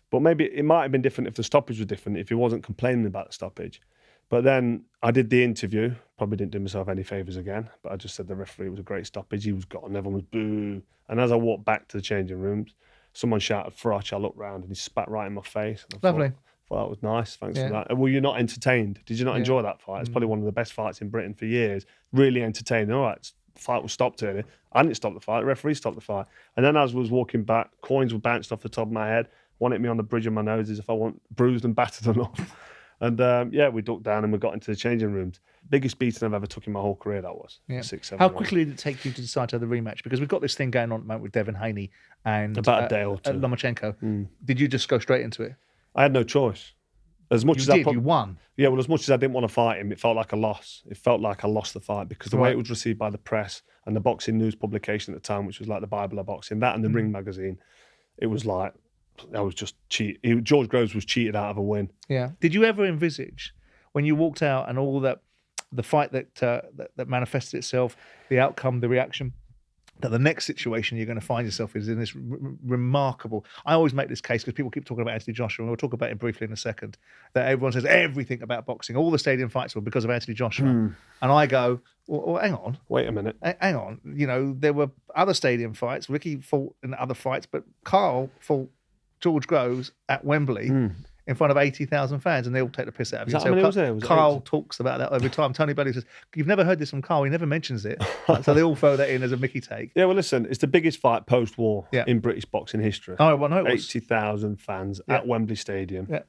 But maybe it might have been different if the stoppage was different, if he wasn't complaining about the stoppage. But then I did the interview, probably didn't do myself any favours again, but I just said the referee was a great stoppage. He was gone, everyone was boo. And as I walked back to the changing rooms, someone shouted Froch. I looked round and he spat right in my face. Lovely. Thought that was nice. Thanks for that. Were you not entertained? Did you not enjoy that fight? It's probably one of the best fights in Britain for years. Really entertaining. All right, the fight was stopped early. I didn't stop the fight. The referee stopped the fight. And then as I was walking back, coins were bounced off the top of my head. One hit me on the bridge of my nose as if I want bruised and battered enough. And we ducked down and we got into the changing rooms. Biggest beating I've ever took in my whole career, that was. 6, 7 How rounds. quickly did it take you to decide to have the rematch? Because we've got this thing going on at the moment with Devin Haney and About a day or two. Lomachenko. Did you just go straight into it? I had no choice. As much You won. Yeah, well, as much as I didn't want to fight him, it felt like a loss. It felt like I lost the fight because the way it was received by the press and the boxing news publication at the time, which was like the Bible of boxing, that and the Ring magazine, it was like, I was just cheat. George Groves was cheated out of a win. Yeah. Did you ever envisage when you walked out and all that, the fight that manifested itself, the outcome, the reaction, that the next situation you're going to find yourself is in this remarkable... I always make this case because people keep talking about Anthony Joshua, and we'll talk about it briefly in a second, that everyone says everything about boxing, all the stadium fights were because of Anthony Joshua. And I go, well, hang on. Wait a minute. Hang on. You know, there were other stadium fights. Ricky fought in other fights, but Carl fought George Groves at Wembley in front of 80,000 fans, and they all take the piss out of you. How many was there? Was Carl talks about that every time. Tony Bellew says, you've never heard this from Carl, he never mentions it. So they all throw that in as a Mickey take. Yeah, well, listen, it's the biggest fight post-war in British boxing history. Oh, well, no, it was 80,000 fans at Wembley Stadium. Yeah.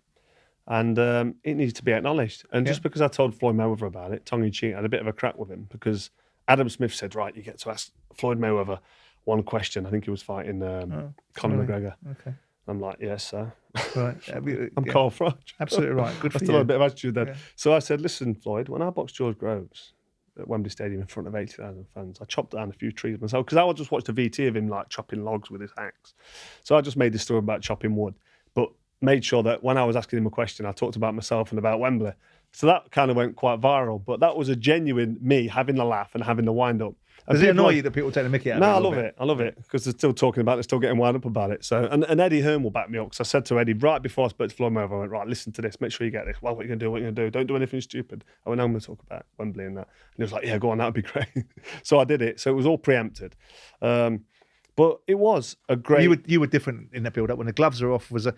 And it needs to be acknowledged. And just because I told Floyd Mayweather about it, tongue-in-cheek, I had a bit of a crack with him because Adam Smith said, right, you get to ask Floyd Mayweather one question. I think he was fighting Conor McGregor. Okay. I'm like, yes, sir. Right. I'm Carl Froch. Absolutely right. Good for I you. still had a bit of attitude then. Yeah. So I said, listen, Floyd, when I boxed George Groves, at Wembley Stadium in front of 80,000 fans. I chopped down a few trees myself because I would just watch the VT of him like chopping logs with his axe. So I just made this story about chopping wood, but made sure that when I was asking him a question, I talked about myself and about Wembley. So that kind of went quite viral, but that was a genuine me having the laugh and having the wind up. Does it annoy you that people take the mickey out of it? No, I love it. I love it because they're still talking about it, they're still getting wound up about it. So, and Eddie Hearn will back me up because I said to Eddie right before I spoke to Floyd Mayweather, I went, right, listen to this, make sure you get this. Well, what are you going to do? What are you going to do? Don't do anything stupid. I went, I'm going to talk about Wembley and that. And he was like, yeah, go on, that would be great. So I did it. So it was all preempted. But it was a great... You were different in the build-up. When the gloves are off was a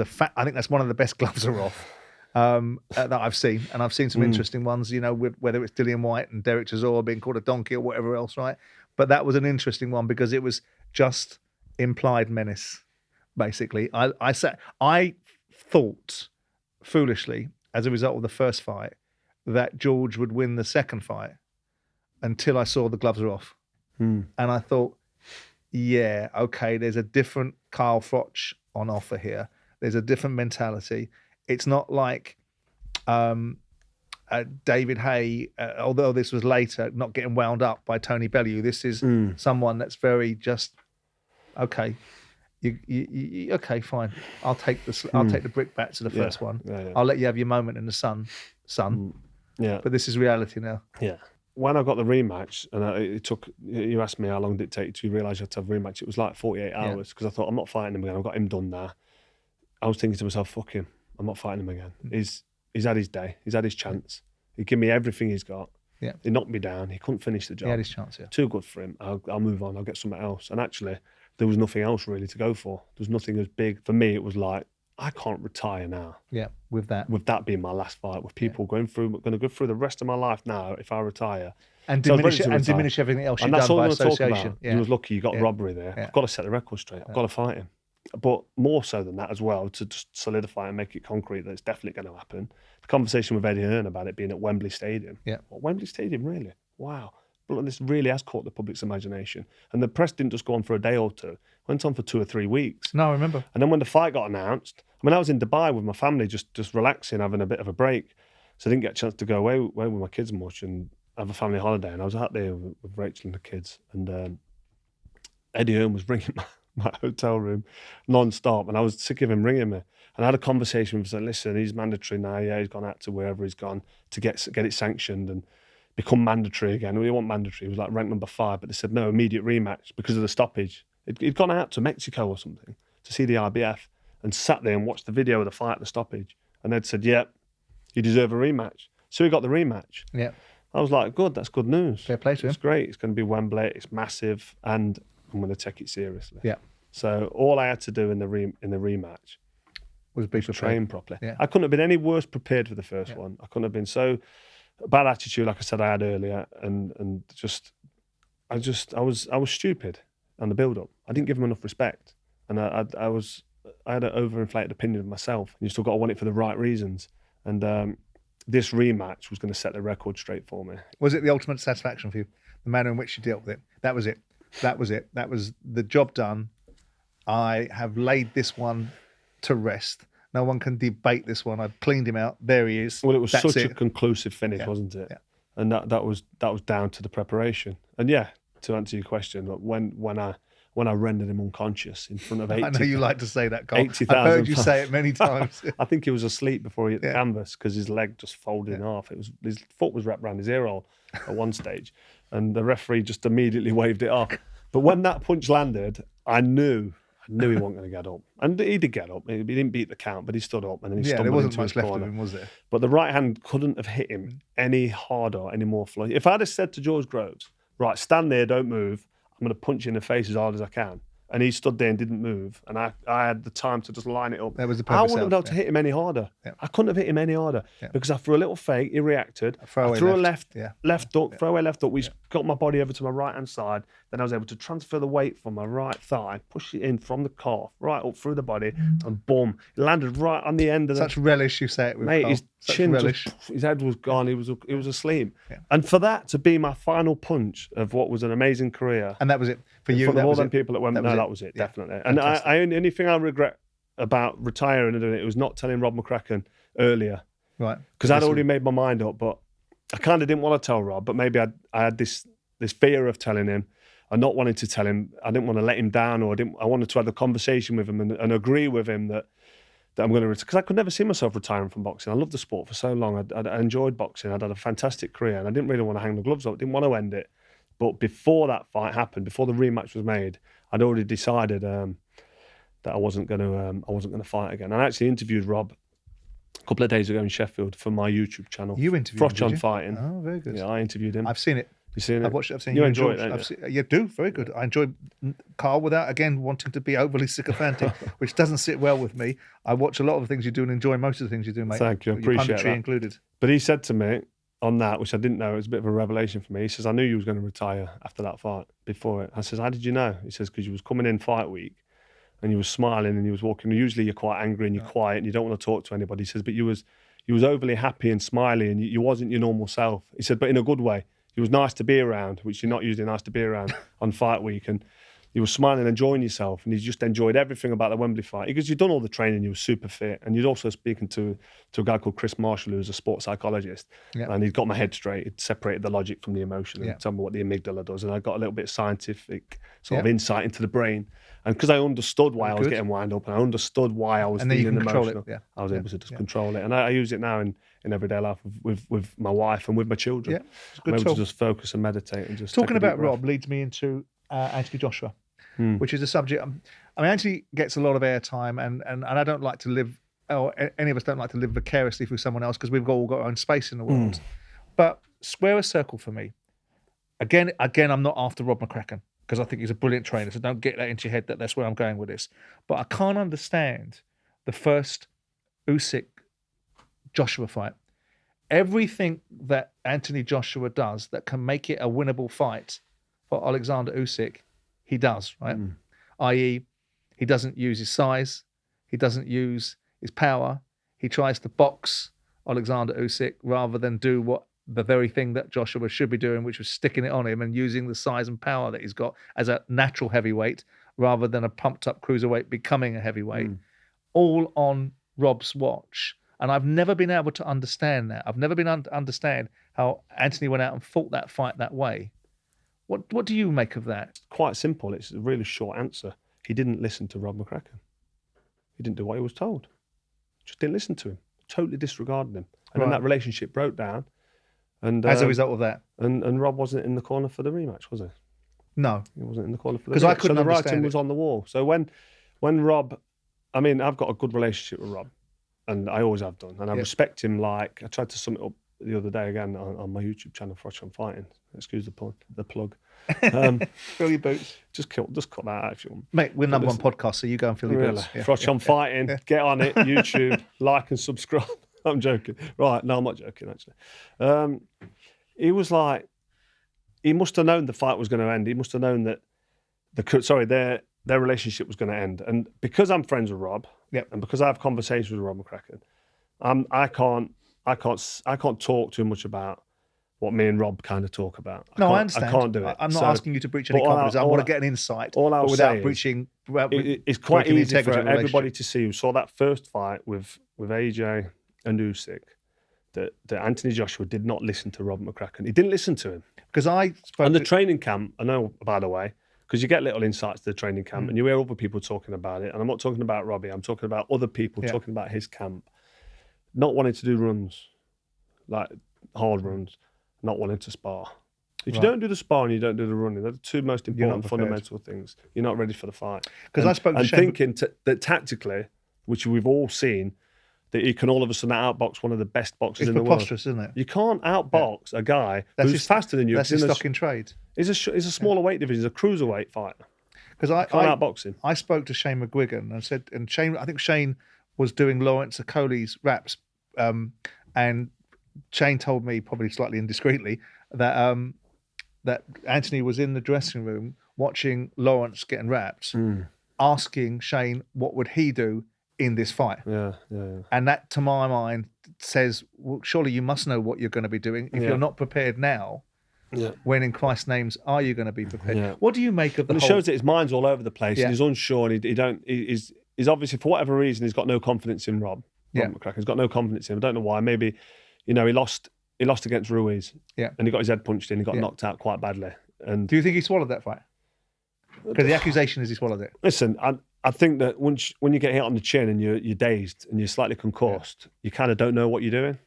fat... I think that's one of the best gloves are off that I've seen. And I've seen some interesting ones, you know, whether it's Dillian White and Derek Chisora being called a donkey or whatever else, right? But that was an interesting one because it was just implied menace, basically. I thought, foolishly, as a result of the first fight, that George would win the second fight until I saw the gloves are off. And I thought... yeah, okay, there's a different Carl Froch on offer here. There's a different mentality. It's not like David Hay, although this was later, not getting wound up by Tony Bellew. This is someone that's very just, okay, okay, fine. I'll take the brickbat to the first one. Yeah. I'll let you have your moment in the sun. Yeah. But this is reality now. Yeah. When I got the rematch, and it took, you asked me how long did it take to realise you had to have a rematch. It was like 48 hours because I thought, I'm not fighting him again. I've got him done now. I was thinking to myself, fuck him. I'm not fighting him again. He's had his day. He's had his chance. He gave me everything he's got. Yeah. He knocked me down. He couldn't finish the job. He had his chance, yeah. Too good for him. I'll move on. I'll get something else. And actually, there was nothing else really to go for. There was nothing as big. For me, it was like, I can't retire now. Yeah, with that being my last fight, with people going to go through the rest of my life now if I retire. And diminish everything else you've done by association. Yeah. He was lucky you got robbery there. Yeah. I've got to set the record straight. I've got to fight him. But more so than that as well, to just solidify and make it concrete that it's definitely going to happen. The conversation with Eddie Hearn about it being at Wembley Stadium. Yeah. Well, Wembley Stadium, really? Wow. But this really has caught the public's imagination. And the press didn't just go on for a day or two. It went on for 2 or 3 weeks. No, I remember. And then when the fight got announced, I mean, I was in Dubai with my family, just relaxing, having a bit of a break. So I didn't get a chance to go away with my kids much and have a family holiday. And I was out there with Rachel and the kids. And Eddie Hearn was ringing my hotel room non-stop. And I was sick of him ringing me. And I had a conversation with him saying, listen, he's mandatory now. Yeah, he's gone out to wherever he's gone to get it sanctioned and become mandatory again. We want mandatory. He was like ranked number 5, but they said no, immediate rematch because of the stoppage. He'd gone out to Mexico or something to see the IBF and sat there and watched the video of the fight at the stoppage. And they'd said, yeah, you deserve a rematch. So he got the rematch. Yeah. I was like, good, that's good news. Fair play to him. It's great. It's going to be Wembley. It's massive, and I'm going to take it seriously. Yeah. So all I had to do in the rematch was be train properly. Yeah. I couldn't have been any worse prepared for the first one. I couldn't have been so bad attitude, like I said I had earlier, and I was stupid on the build-up. I didn't give him enough respect, and I had an overinflated opinion of myself. And you still got to want it for the right reasons, and this rematch was going to set the record straight for me. Was it the ultimate satisfaction for you? The manner in which you dealt with it. That was it. That was the job done. I have laid this one to rest. No one can debate this one. I've cleaned him out. There he is. Well, it was such a conclusive finish, wasn't it? Yeah. And that was down to the preparation. And yeah, to answer your question, when I rendered him unconscious in front of 80,000. I know you like to say that, Carl. 80,000. I've heard you say it many times. I think he was asleep before he hit the canvas because his leg just folded in half. His foot was wrapped around his ear hole at one stage, and the referee just immediately waved it off. But when that punch landed, I knew he wasn't going to get up. And he did get up. He didn't beat the count, but he stood up and then he stumbled there wasn't into much his left corner. of him, was there? But the right hand couldn't have hit him any harder, any more flush. If I'd have said to George Groves, right, stand there, don't move, I'm going to punch you in the face as hard as I can. And he stood there and didn't move. And I had the time to just line it up. That was the I purpose. wouldn't have been able to hit him any harder. Yeah. I couldn't have hit him any harder because I threw a little fake, he reacted. I threw a left hook, throwaway left hook, which got my body over to my right hand side. Then I was able to transfer the weight from my right thigh, push it in from the calf, right up through the body, and boom, it landed right on the end of Such relish you say it with. Mate, Carl. his Such chin relish. his head was gone, he was asleep. Yeah. And for that to be my final punch of what was an amazing career. And that was it. For you, For that all was them it. people that went, that was it, Yeah. definitely. And I only anything I regret about retiring and doing it was not telling Rob McCracken earlier. Right. Because I'd already made my mind up, but I kind of didn't want to tell Rob, but maybe I had this fear of telling him and not wanting to tell him. I didn't want to let him down, or I wanted to have a conversation with him and agree with him that I'm going to retire, because I could never see myself retiring from boxing. I loved the sport for so long. I enjoyed boxing. I'd had a fantastic career, and I didn't really want to hang the gloves up. Didn't want to end it. But before that fight happened, before the rematch was made, I'd already decided that I wasn't going to fight again. I actually interviewed Rob a couple of days ago in Sheffield for my YouTube channel. You interviewed Froch on Fighting. Oh, very good. Yeah, I interviewed him. I've seen it. You seen it? I've watched it. I've seen you you enjoy and George. it, don't you? You do, very good. I enjoy Carl without, again, wanting to be overly sycophantic, which doesn't sit well with me. I watch a lot of the things you do and enjoy most of the things you do, mate. Thank you, I appreciate that. Included. But he said to me on that, which I didn't know, it was a bit of a revelation for me. He says, I knew you was going to retire after that fight, before it. I says, how did you know? He says, because you was coming in fight week and you was smiling and you was walking. Usually you're quite angry and you're quiet and you don't want to talk to anybody. He says, but you was overly happy and smiley and you wasn't your normal self. He said, but in a good way. It was nice to be around, which you're not usually nice to be around on fight week. And you were smiling and enjoying yourself, and you just enjoyed everything about the Wembley fight. Because you'd done all the training, you were super fit, and you'd also speaking to a guy called Chris Marshall, who's a sports psychologist, and he'd got my head straight. He'd separated the logic from the emotion and told me what the amygdala does, and I got a little bit of scientific sort of insight into the brain. And because I understood why I was getting wound up, and I understood why I was feeling emotional, I was able to just control it. And I use it now in everyday life with my wife and with my children. Yeah, it's a good I'm able tool. to just focus and meditate and just talking take a deep about breath. Rob leads me into Antony Joshua, which is a subject. I mean, Antony gets a lot of airtime, and I don't like to live, or any of us don't like to live vicariously through someone else, because we've all got our own space in the world. But square a circle for me. Again, I'm not after Rob McCracken, because I think he's a brilliant trainer, so don't get that into your head that that's where I'm going with this. But I can't understand the first Usyk Joshua fight. Everything that Antony Joshua does that can make it a winnable fight for Oleksandr Usyk, he does, right? I.e., he doesn't use his size, he doesn't use his power, he tries to box Oleksandr Usyk rather than do what the very thing that Joshua should be doing, which was sticking it on him and using the size and power that he's got as a natural heavyweight rather than a pumped-up cruiserweight becoming a heavyweight, all on Rob's watch. And I've never been able to understand that. I've never been able to understand how Antony went out and fought that fight that way. What do you make of that? Quite simple. It's a really short answer. He didn't listen to Rob McCracken. He didn't do what he was told. Just didn't listen to him. Totally disregarded him. And then that relationship broke down. And as a result of that. And Rob wasn't in the corner for the rematch, was he? No. He wasn't in the corner for the rematch. Because I couldn't understand the writing was on the wall. So when Rob, I mean, I've got a good relationship with Rob, and I always have done. And I respect him like, I tried to sum it up the other day again on my YouTube channel, Froch on Fighting. Excuse the plug. Fill your boots. Just cut that out if you want. Mate, we're number one podcast, so you go and fill your boots. Froch on Fighting. Get on it, YouTube, like and subscribe. I'm joking. Right, no, I'm not joking, actually. He was like, he must have known the fight was going to end. He must have known that their relationship was going to end. And because I'm friends with Rob, and because I have conversations with Rob McCracken, I can't talk too much about what me and Rob kind of talk about. I understand. I can't do it. I'm not asking you to breach any confidence. I want to get an insight, without breaching. It's quite easy for everybody to see who saw that first fight with AJ and Usyk that Antony Joshua did not listen to Rob McCracken. He didn't listen to him. Because I spoke and the training camp, I know, by the way, because you get little insights to the training camp and you hear other people talking about it. And I'm not talking about Robbie, I'm talking about other people talking about his camp. Not wanting to do runs, like hard runs, not wanting to spar. If you don't do the sparring, you don't do the running. They're the two most important fundamental things. You're not ready for the fight. Because I spoke to Shane, thinking that tactically, which we've all seen, that you can all of a sudden outbox one of the best boxers in the world. It's preposterous, isn't it? You can't outbox a guy who's faster than you. That's his stock in trade. He's a smaller weight division. He's a cruiserweight fighter. Because I can't outbox him. I spoke to Shane McGuigan and said, I think Shane was doing Lawrence Okolie's raps, and Shane told me, probably slightly indiscreetly, that that Antony was in the dressing room watching Lawrence getting wrapped, asking Shane what would he do in this fight. Yeah. And that, to my mind, says, well, surely you must know what you're going to be doing. If you're not prepared now, when in Christ's names are you going to be prepared? Yeah. What do you make of the whole... It shows that his mind's all over the place. And he's unsure. And he's obviously, for whatever reason, he's got no confidence in Rob McCracken. He's got no confidence in him. I don't know why. Maybe, he lost he lost against Ruiz. Yeah. And he got his head punched in. He got knocked out quite badly. And do you think he swallowed that fight? Because the accusation is he swallowed it. Listen, I think that when you get hit on the chin and you're dazed and you're slightly concussed, you kind of don't know what you're doing,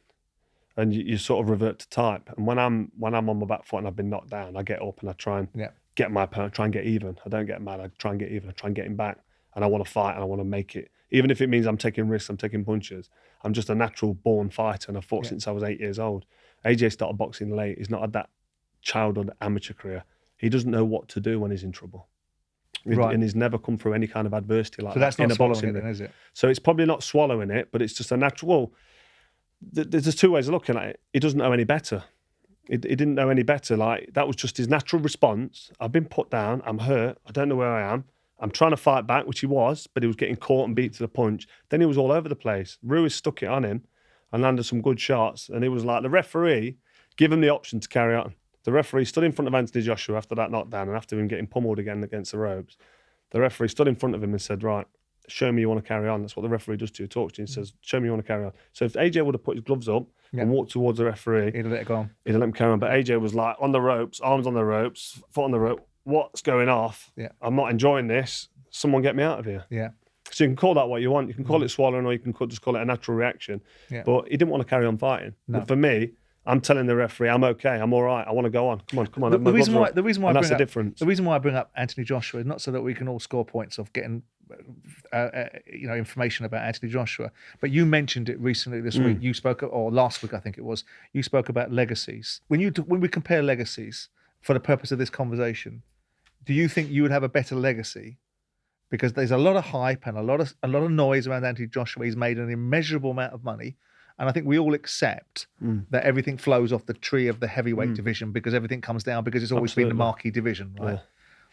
and you sort of revert to type. And when I'm on my back foot and I've been knocked down, I get up and I try and get my opponent, try and get even. I don't get mad. I try and get even. I try and get him back, and I want to fight and I want to make it. Even if it means I'm taking risks, I'm taking punches. I'm just a natural born fighter, and I've fought since I was 8 years old. AJ started boxing late. He's not had that childhood amateur career. He doesn't know what to do when he's in trouble. Right. And he's never come through any kind of adversity like that. So that's not swallowing it then, is it? So it's probably not swallowing it, but it's just a natural... Well, there's two ways of looking at it. He doesn't know any better. He didn't know any better. Like, that was just his natural response. I've been put down. I'm hurt. I don't know where I am. I'm trying to fight back, which he was, but he was getting caught and beat to the punch. Then he was all over the place. Ruiz stuck it on him and landed some good shots. And it was like the referee gave him the option to carry on. The referee stood in front of Anthony Joshua after that knockdown and after him getting pummeled again against the ropes. The referee stood in front of him and said, right, show me you want to carry on. That's what the referee does to you, talks to you and says, show me you want to carry on. So if AJ would have put his gloves up and walked towards the referee, he'd have let it go on. He'd have let him carry on. But AJ was like on the ropes, arms on the ropes, foot on the rope. What's going off? Yeah. I'm not enjoying this. Someone get me out of here. Yeah. So you can call that what you want. You can call it swallowing, or you can just call it a natural reaction. Yeah. But he didn't want to carry on fighting. No. But for me, I'm telling the referee, I'm okay, I'm all right, I want to go on. Come on. The reason why that's the difference. The reason why I bring up Anthony Joshua is not so that we can all score points of getting information about Anthony Joshua, but you mentioned it recently this week. You spoke, or last week I think it was, you spoke about legacies. When we compare legacies for the purpose of this conversation, do you think you would have a better legacy? Because there's a lot of hype and a lot of noise around Anthony Joshua. He's made an immeasurable amount of money. And I think we all accept that everything flows off the tree of the heavyweight division, because everything comes down because it's always been the marquee division, right? Yeah.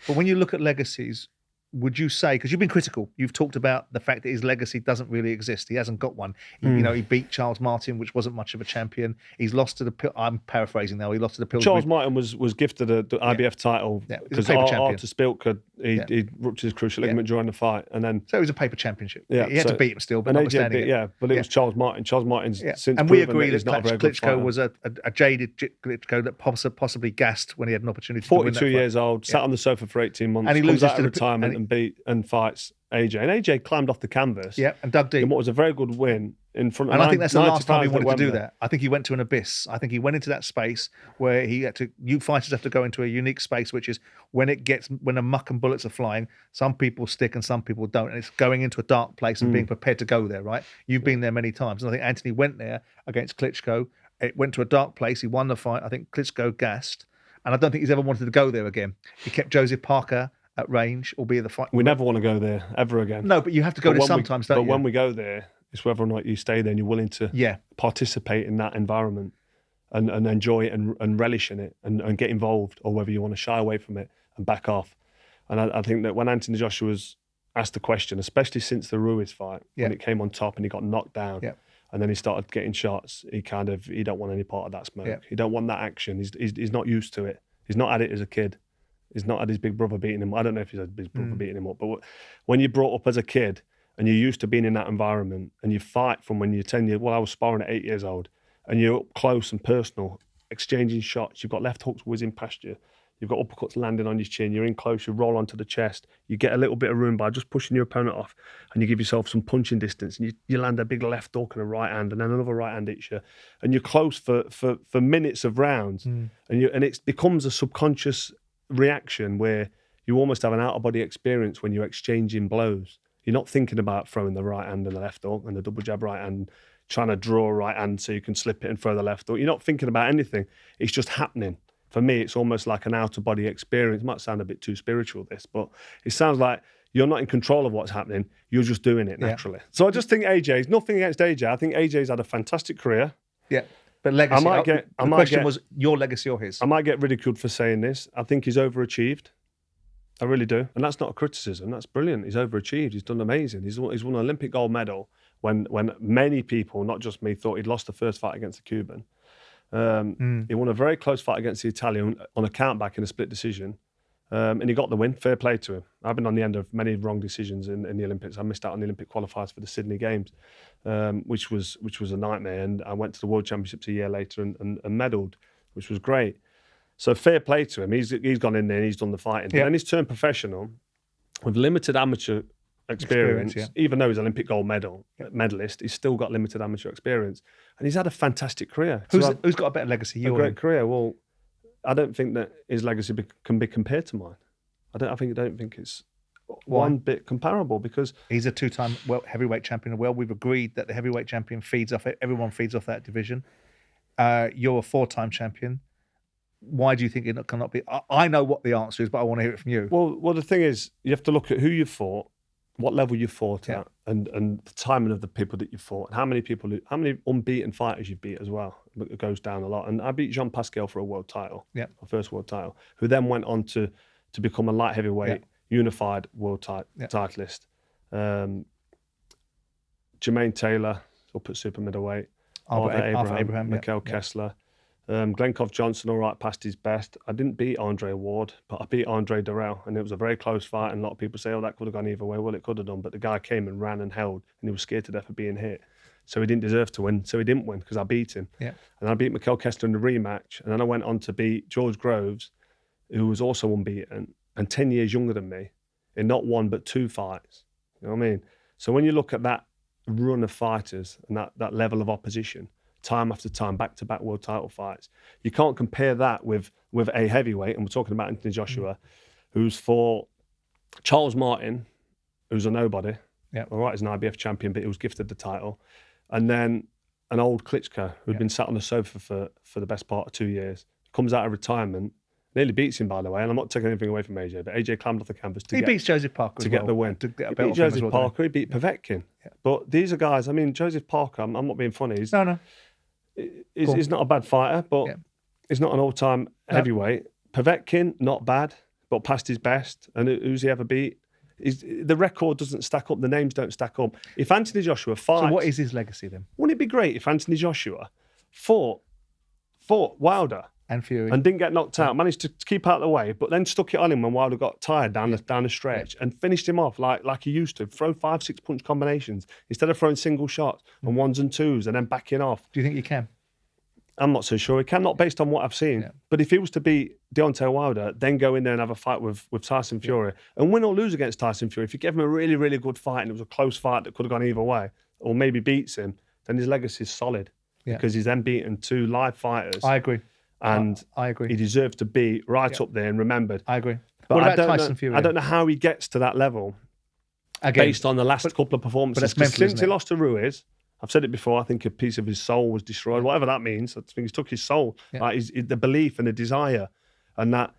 But when you look at legacies, would you say, because you've been critical, you've talked about the fact that his legacy doesn't really exist. He hasn't got one. He beat Charles Martin, which wasn't much of a champion. He's lost to I'm paraphrasing now. He lost to the Pillsbury. Charles Martin was gifted the IBF title because Artur Spilka, he ruptured his cruciate ligament during the fight, and then so it was a paper championship. Yeah, he had to beat him still, but notwithstanding but it was Charles Martin. Charles Martin's since and we agree that Klitschko was a jaded Klitschko that possibly gassed when he had an opportunity. 42 years old, sat on the sofa for 18 months, and he loses to retirement and fights AJ. And AJ climbed off the canvas. Yeah, and dug deep. In what was a very good win in front of. And I think that's the last time he wanted to do that. I think he went to an abyss. I think he went into that space where he had to. You fighters have to go into a unique space, which is when the muck and bullets are flying. Some people stick and some people don't, and it's going into a dark place and being prepared to go there. Right? You've been there many times, and I think Antony went there against Klitschko. It went to a dark place. He won the fight. I think Klitschko gassed, and I don't think he's ever wanted to go there again. He kept Joseph Parker at range, albeit the fight. We never want to go there ever again. No, but you have to go there sometimes, don't you? But when we go there, it's whether or not you stay there and you're willing to participate in that environment and enjoy it and relish in it and get involved, or whether you want to shy away from it and back off. And I think that when Anthony Joshua was asked the question, especially since the Ruiz fight, when it came on top and he got knocked down, and then he started getting shots, he don't want any part of that smoke. Yeah. He don't want that action. He's not used to it. He's not had it as a kid. He's not had his big brother beating him. I don't know if he's had his brother beating him up, but when you're brought up as a kid and you're used to being in that environment and you fight from when you're 10 years, I was sparring at 8 years old, and you're up close and personal, exchanging shots. You've got left hooks whizzing past you. You've got uppercuts landing on your chin. You're in close, you roll onto the chest. You get a little bit of room by just pushing your opponent off, and you give yourself some punching distance, and you land a big left hook and a right hand, and then another right hand hits you. And you're close for minutes of rounds. And it becomes a subconscious reaction where you almost have an out-of-body experience when you're exchanging blows. You're not thinking about throwing the right hand and the left hook and the double jab right hand, trying to draw a right hand so you can slip it and throw the left hook. You're not thinking about anything. It's just happening. For me, it's almost like an out-of-body experience. It might sound a bit too spiritual, this, but it sounds like you're not in control of what's happening. You're just doing it naturally. So I just think AJ's, nothing against AJ. I think AJ's had a fantastic career. Yeah. But legacy, the question was your legacy or his? I might get ridiculed for saying this. I think he's overachieved. I really do. And that's not a criticism. That's brilliant. He's overachieved. He's done amazing. He's won an Olympic gold medal when many people, not just me, thought he'd lost the first fight against the Cuban. He won a very close fight against the Italian on a countback in a split decision. And he got the win. Fair play to him. I've been on the end of many wrong decisions in the Olympics. I missed out on the Olympic qualifiers for the Sydney Games, which was a nightmare. And I went to the World Championships a year later and medalled, which was great. So fair play to him. He's gone in there and he's done the fighting. Yeah. But then he's turned professional with limited amateur experience. Even though he's Olympic gold medalist, he's still got limited amateur experience. And he's had a fantastic career. Who's got a better legacy? A great career. Well, I don't think that his legacy can be compared to mine. I don't think it's one bit comparable, because he's a 2-time heavyweight champion. Well, we've agreed that the heavyweight champion feeds off it. Everyone feeds off that division. You're a 4-time champion. Why do you think it cannot be? I know what the answer is, but I want to hear it from you. Well, the thing is, you have to look at who you fought, what level you fought at, and the timing of the people that you fought, and how many unbeaten fighters you've beat as well. It goes down a lot. And I beat Jean Pascal for a world title, my first world title, who then went on to become a light heavyweight unified world titleist. Jermaine Taylor up at super middleweight, Arthur Abraham, Mikhail Kessler. Glenkov Johnson, all right, past his best. I didn't beat Andre Ward, but I beat Andre Durrell, and it was a very close fight. And a lot of people say, that could have gone either way. Well, it could have done, but the guy came and ran and held, and he was scared to death of being hit. So he didn't deserve to win. So he didn't win because I beat him. Yeah. And I beat Mikhail Kessler in the rematch, and then I went on to beat George Groves, who was also unbeaten and 10 years younger than me in not one but 2 fights. You know what I mean? So when you look at that run of fighters and that level of opposition, time after time, back-to-back world title fights, you can't compare that with a heavyweight, and we're talking about Anthony Joshua, who's fought Charles Martin, who's a nobody. Yeah. All right, he's an IBF champion, but he was gifted the title. And then an old Klitschko who'd been sat on the sofa for the best part of 2 years, comes out of retirement, nearly beats him, by the way, and I'm not taking anything away from AJ, but AJ climbed off the canvas to beats Joseph Parker to get the win. To get a he belt beat Joseph Parker, he beat Povetkin. Yeah. But these are guys, I mean, Joseph Parker, I'm not being funny. He's not a bad fighter, but he's not an all-time heavyweight. Povetkin, not bad, but past his best. And who's he ever beat? The record doesn't stack up. The names don't stack up. If Anthony Joshua fights... So what is his legacy then? Wouldn't it be great if Anthony Joshua fought Wilder and Fury and didn't get knocked out, managed to keep out of the way, but then stuck it on him when Wilder got tired down the stretch and finished him off like he used to, throw 5-6 punch combinations instead of throwing single shots and 1s and 2s and then backing off. Do you think you can? I'm not so sure he can, not based on what I've seen. Yeah. But if he was to beat Deontay Wilder, then go in there and have a fight with Tyson Fury, and win or lose against Tyson Fury, if you give him a really, really good fight and it was a close fight that could have gone either way, or maybe beats him, then his legacy is solid because he's then beaten 2 live fighters. I agree. And I agree. He deserves to be right up there and remembered. I agree. But what about Tyson Fury? I don't know how he gets to that level based on the last couple of performances. But that's mental, since he lost to Ruiz, I've said it before, I think a piece of his soul was destroyed, whatever that means. I think he's took his soul, like the belief and the desire and that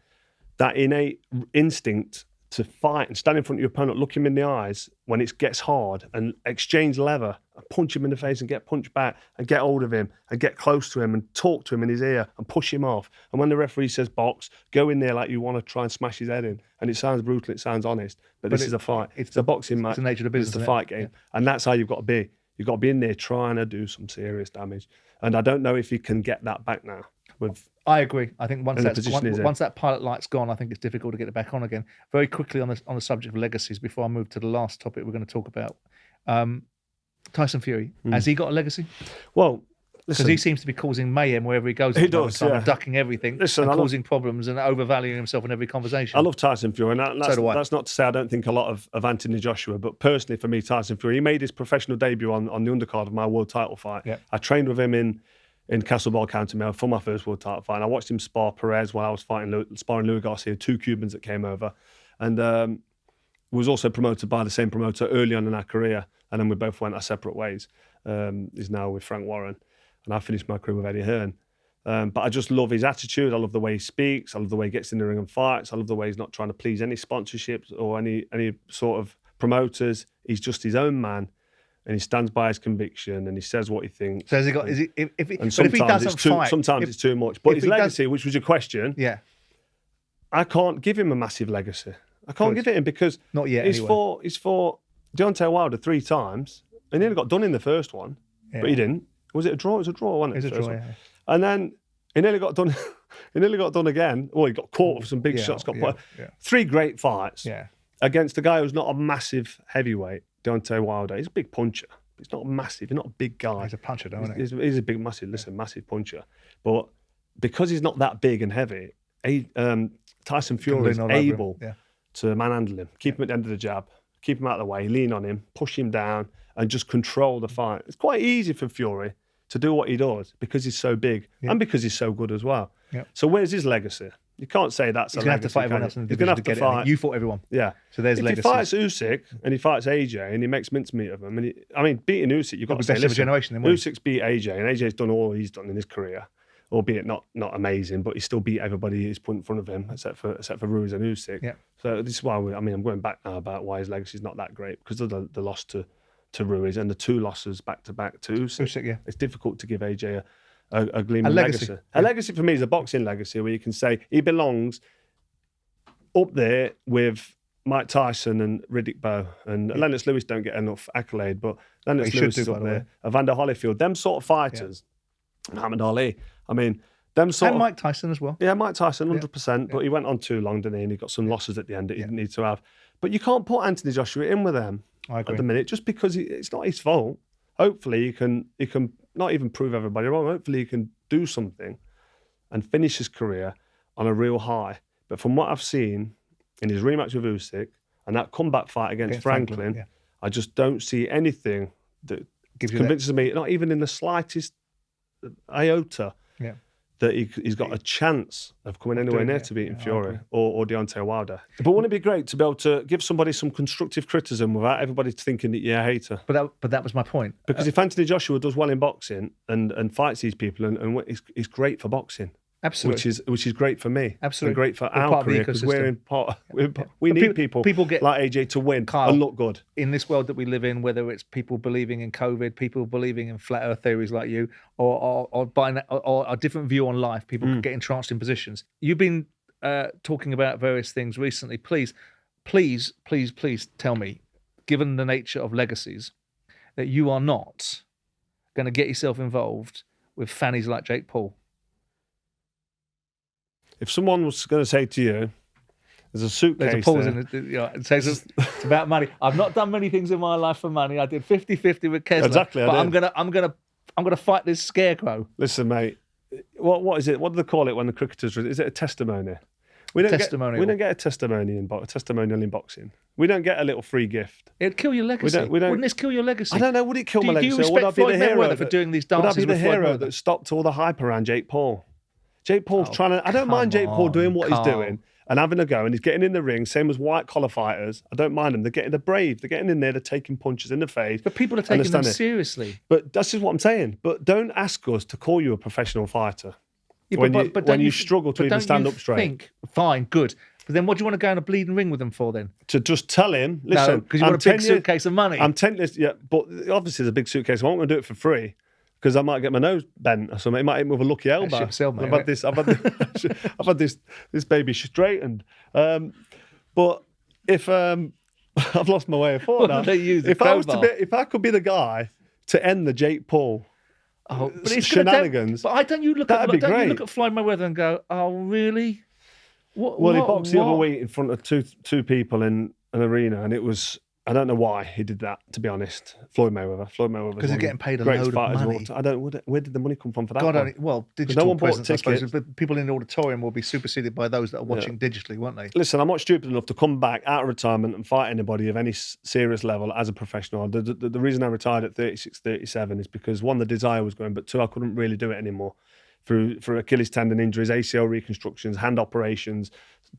innate instinct to fight and stand in front of your opponent, look him in the eyes when it gets hard and exchange leather, and punch him in the face and get punched back and get hold of him and get close to him and talk to him in his ear and push him off. And when the referee says box, go in there like you want to try and smash his head in. And it sounds brutal, it sounds honest, but this is a fight. It's a boxing match. It's the nature of the business. It's a fight game. Yeah. And that's how you've got to be. You've got to be in there trying to do some serious damage. And I don't know if you can get that back now. I agree. I think once that pilot light's gone, I think it's difficult to get it back on again. Very quickly on the subject of legacies, before I move to the last topic we're going to talk about, Tyson Fury, has he got a legacy? Well, because he seems to be causing mayhem wherever he goes. He does, and ducking everything, and causing problems and overvaluing himself in every conversation. I love Tyson Fury, and that's not to say I don't think a lot of Anthony Joshua, but personally for me, Tyson Fury, he made his professional debut on the undercard of my world title fight. Yeah. I trained with him in Castleball, County Mayo for my first world title fight. And I watched him spar Perez while I was sparring Louis Garcia, 2 Cubans that came over. And was also promoted by the same promoter early on in our career. And then we both went our separate ways. He's now with Frank Warren. And I finished my career with Eddie Hearn. But I just love his attitude. I love the way he speaks. I love the way he gets in the ring and fights. I love the way he's not trying to please any sponsorships or any sort of promoters. He's just his own man. And he stands by his conviction, and he says what he thinks. So has he got? Is he? If he sometimes doesn't it's too much. But his legacy, which was your question, I can't give him a massive legacy. I can't give it him because not yet. He's fought Deontay Wilder 3 times, and he nearly got done in the first one, but he didn't. Was it a draw? It was a draw, wasn't it? It was a draw. Yeah. And then he nearly got done. He nearly got done again. Well, he got caught with some big shots. Three great fights against a guy who's not a massive heavyweight, Deontay Wilder. He's a big puncher. He's not massive. He's not a big guy. He's a puncher, don't he? He's a big, massive puncher. But because he's not that big and heavy, Tyson Fury is able to manhandle him, keep him at the end of the jab, keep him out of the way, lean on him, push him down, and just control the fight. It's quite easy for Fury to do what he does because he's so big and because he's so good as well. Yeah. So where's his legacy? You can't say that's he's a legacy. He's going to have to fight everyone else in the division to get it. You fought everyone. Yeah. So there's legacy. If he fights Usyk and he fights AJ and he makes mincemeat of him, beating Usyk, you've got to say, listen, generation, Usyk's beat AJ and AJ's done all he's done in his career, albeit not amazing, but he still beat everybody who's put in front of him except for Ruiz and Usyk. Yeah. So this is why I'm going back now about why his legacy is not that great because of the loss to Ruiz and the 2 losses back to back to Usyk. Yeah. It's difficult to give AJ a gleaming legacy. A legacy for me is a boxing legacy where you can say he belongs up there with Mike Tyson and Riddick Bowe and Lennox Lewis don't get enough accolade, but Lennox Lewis is up there. Evander Holyfield, them sort of fighters, Muhammad Ali. Them sort and Mike Tyson as well. Yeah, Mike Tyson, 100%. But he went on too long, didn't he? And he got some losses at the end that he didn't need to have. But you can't put Anthony Joshua in with them at the minute just because it's not his fault. Hopefully, he can not even prove everybody wrong. Hopefully, he can do something and finish his career on a real high. But from what I've seen in his rematch with Usyk and that comeback fight against Franklin, I just don't see anything that convinces me, not even in the slightest iota, that he's got a chance of coming anywhere near to beating Fury or Deontay Wilder. But wouldn't it be great to be able to give somebody some constructive criticism without everybody thinking that you're a hater? But that was my point. Because if Anthony Joshua does well in boxing and fights these people, and it's great for boxing. Absolutely. Which is great for me. Absolutely. And great for our career because we need people like AJ to win and look good. In this world that we live in, whether it's people believing in COVID, people believing in flat earth theories like you, or a different view on life, people get entranced in positions. You've been talking about various things recently. Please tell me, given the nature of legacies, that you are not going to get yourself involved with fannies like Jake Paul. If someone was going to say to you, there's a suitcase there's a pause in it, it says it's about money. I've not done many things in my life for money. I did 50-50 with Kessler. Exactly, but I'm gonna fight this scarecrow. Listen, mate, what is it? What do they call it when the cricketers? Is it a testimony? We don't get a testimonial in boxing. We don't get a little free gift. It'd kill your legacy. Wouldn't this kill your legacy? I don't know. Would it kill my legacy? Do you respect Floyd Mayweather for doing these dances? Would I be the hero that stopped all the hype around Jake Paul? Jake Paul's trying to... I don't mind Jake Paul doing what he's doing and having a go, and he's getting in the ring, same as white-collar fighters. I don't mind them. They're brave. They're getting in there. They're taking punches in the face. But people are taking them seriously. But that's just what I'm saying. But don't ask us to call you a professional fighter when you struggle to even stand up straight. Fine, good. But then what do you want to go in a bleeding ring with him for then? To just tell him, listen... No, because you want a big suitcase of money. I'm 10 years... Yeah, but obviously there's a big suitcase. I'm not going to do it for free. Because I might get my nose bent or something. It might hit me with a lucky elbow. I've had this baby straightened. But if I've lost my way of thought now. If I could be the guy to end the Jake Paul shenanigans, you look at Floyd Mayweather and go, oh really? He boxed the other week in front of two people in an arena, and it was. I don't know why he did that, to be honest. Floyd Mayweather. Because he's getting paid a load of money. Where did the money come from for that? Digital no one bought presence, I tickets. suppose, but people in the auditorium will be superseded by those that are watching digitally, won't they? Listen, I'm not stupid enough to come back out of retirement and fight anybody of any serious level as a professional. The reason I retired at 36, 37 is because, one, the desire was going, but two, I couldn't really do it anymore. Through Achilles tendon injuries, ACL reconstructions, hand operations,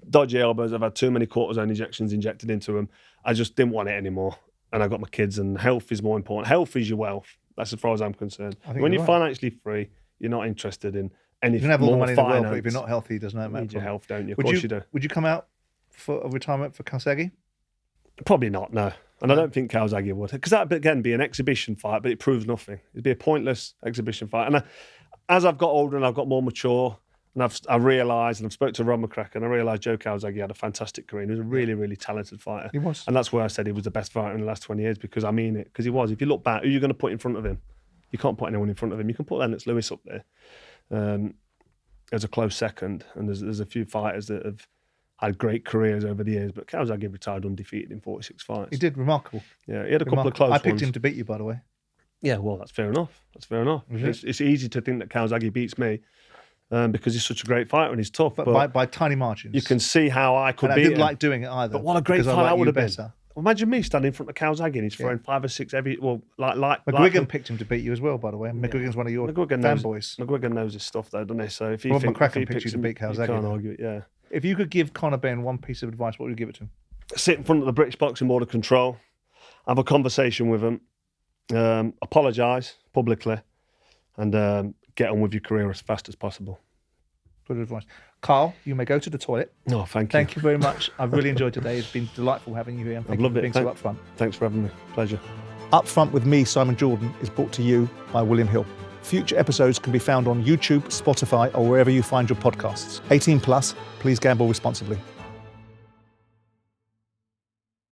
dodgy elbows. I've had too many cortisone injections injected into them. I just didn't want it anymore. And I got my kids, and health is more important. Health is your wealth. That's as far as I'm concerned. When you're financially free, you're not interested in anything. You can have all the money in the world, finance. but if you're not healthy, it doesn't matter. You need your health, don't you? Of course you do. Would you come out for a retirement for Kawasaki? Probably not, no. And I don't think Kawasaki would. Because that would, again, be an exhibition fight, but it proves nothing. It'd be a pointless exhibition fight. And as I've got older and I've got more mature, and I've realised, and I've spoke to Rob McCracken, and I realised Joe Kawasaki had a fantastic career. He was a really, really talented fighter. He was. And that's where I said he was the best fighter in the last 20 years, because I mean it. Because he was. If you look back, who are you going to put in front of him? You can't put anyone in front of him. You can put Lennox Lewis up there. as a close second. And there's a few fighters that have had great careers over the years, but Calzaghe retired undefeated in 46 fights. He did, remarkable. Yeah, he had a couple of close ones. I picked him to beat you, by the way. Yeah, well, that's fair enough. It's easy to think that Calzaghe beats me because he's such a great fighter and he's tough. But by tiny margins. You can see how I could beat him. I didn't like doing it either. But what a great fight that would have been. Better. Imagine me standing in front of Calzaghe and he's throwing 5 or 6 every. Well, like McGuigan picked him to beat you as well, by the way. McGuigan's one of your fanboys. McGuigan knows his stuff, though, doesn't he? So if he McCracken picked you to beat Calzaghe, you can't argue it. Yeah. If you could give Conor Benn one piece of advice, what would you give it to him? Sit in front of the British Boxing Board of Control, have a conversation with them, apologise publicly, and get on with your career as fast as possible. Good advice. Carl, you may go to the toilet. No, thank you. Thank you very much. I've really enjoyed today. It's been delightful having you here. And thank you for being so upfront. Thanks for having me. Pleasure. Upfront with me, Simon Jordan, is brought to you by William Hill. Future episodes can be found on YouTube, Spotify, or wherever you find your podcasts. 18 plus, please gamble responsibly.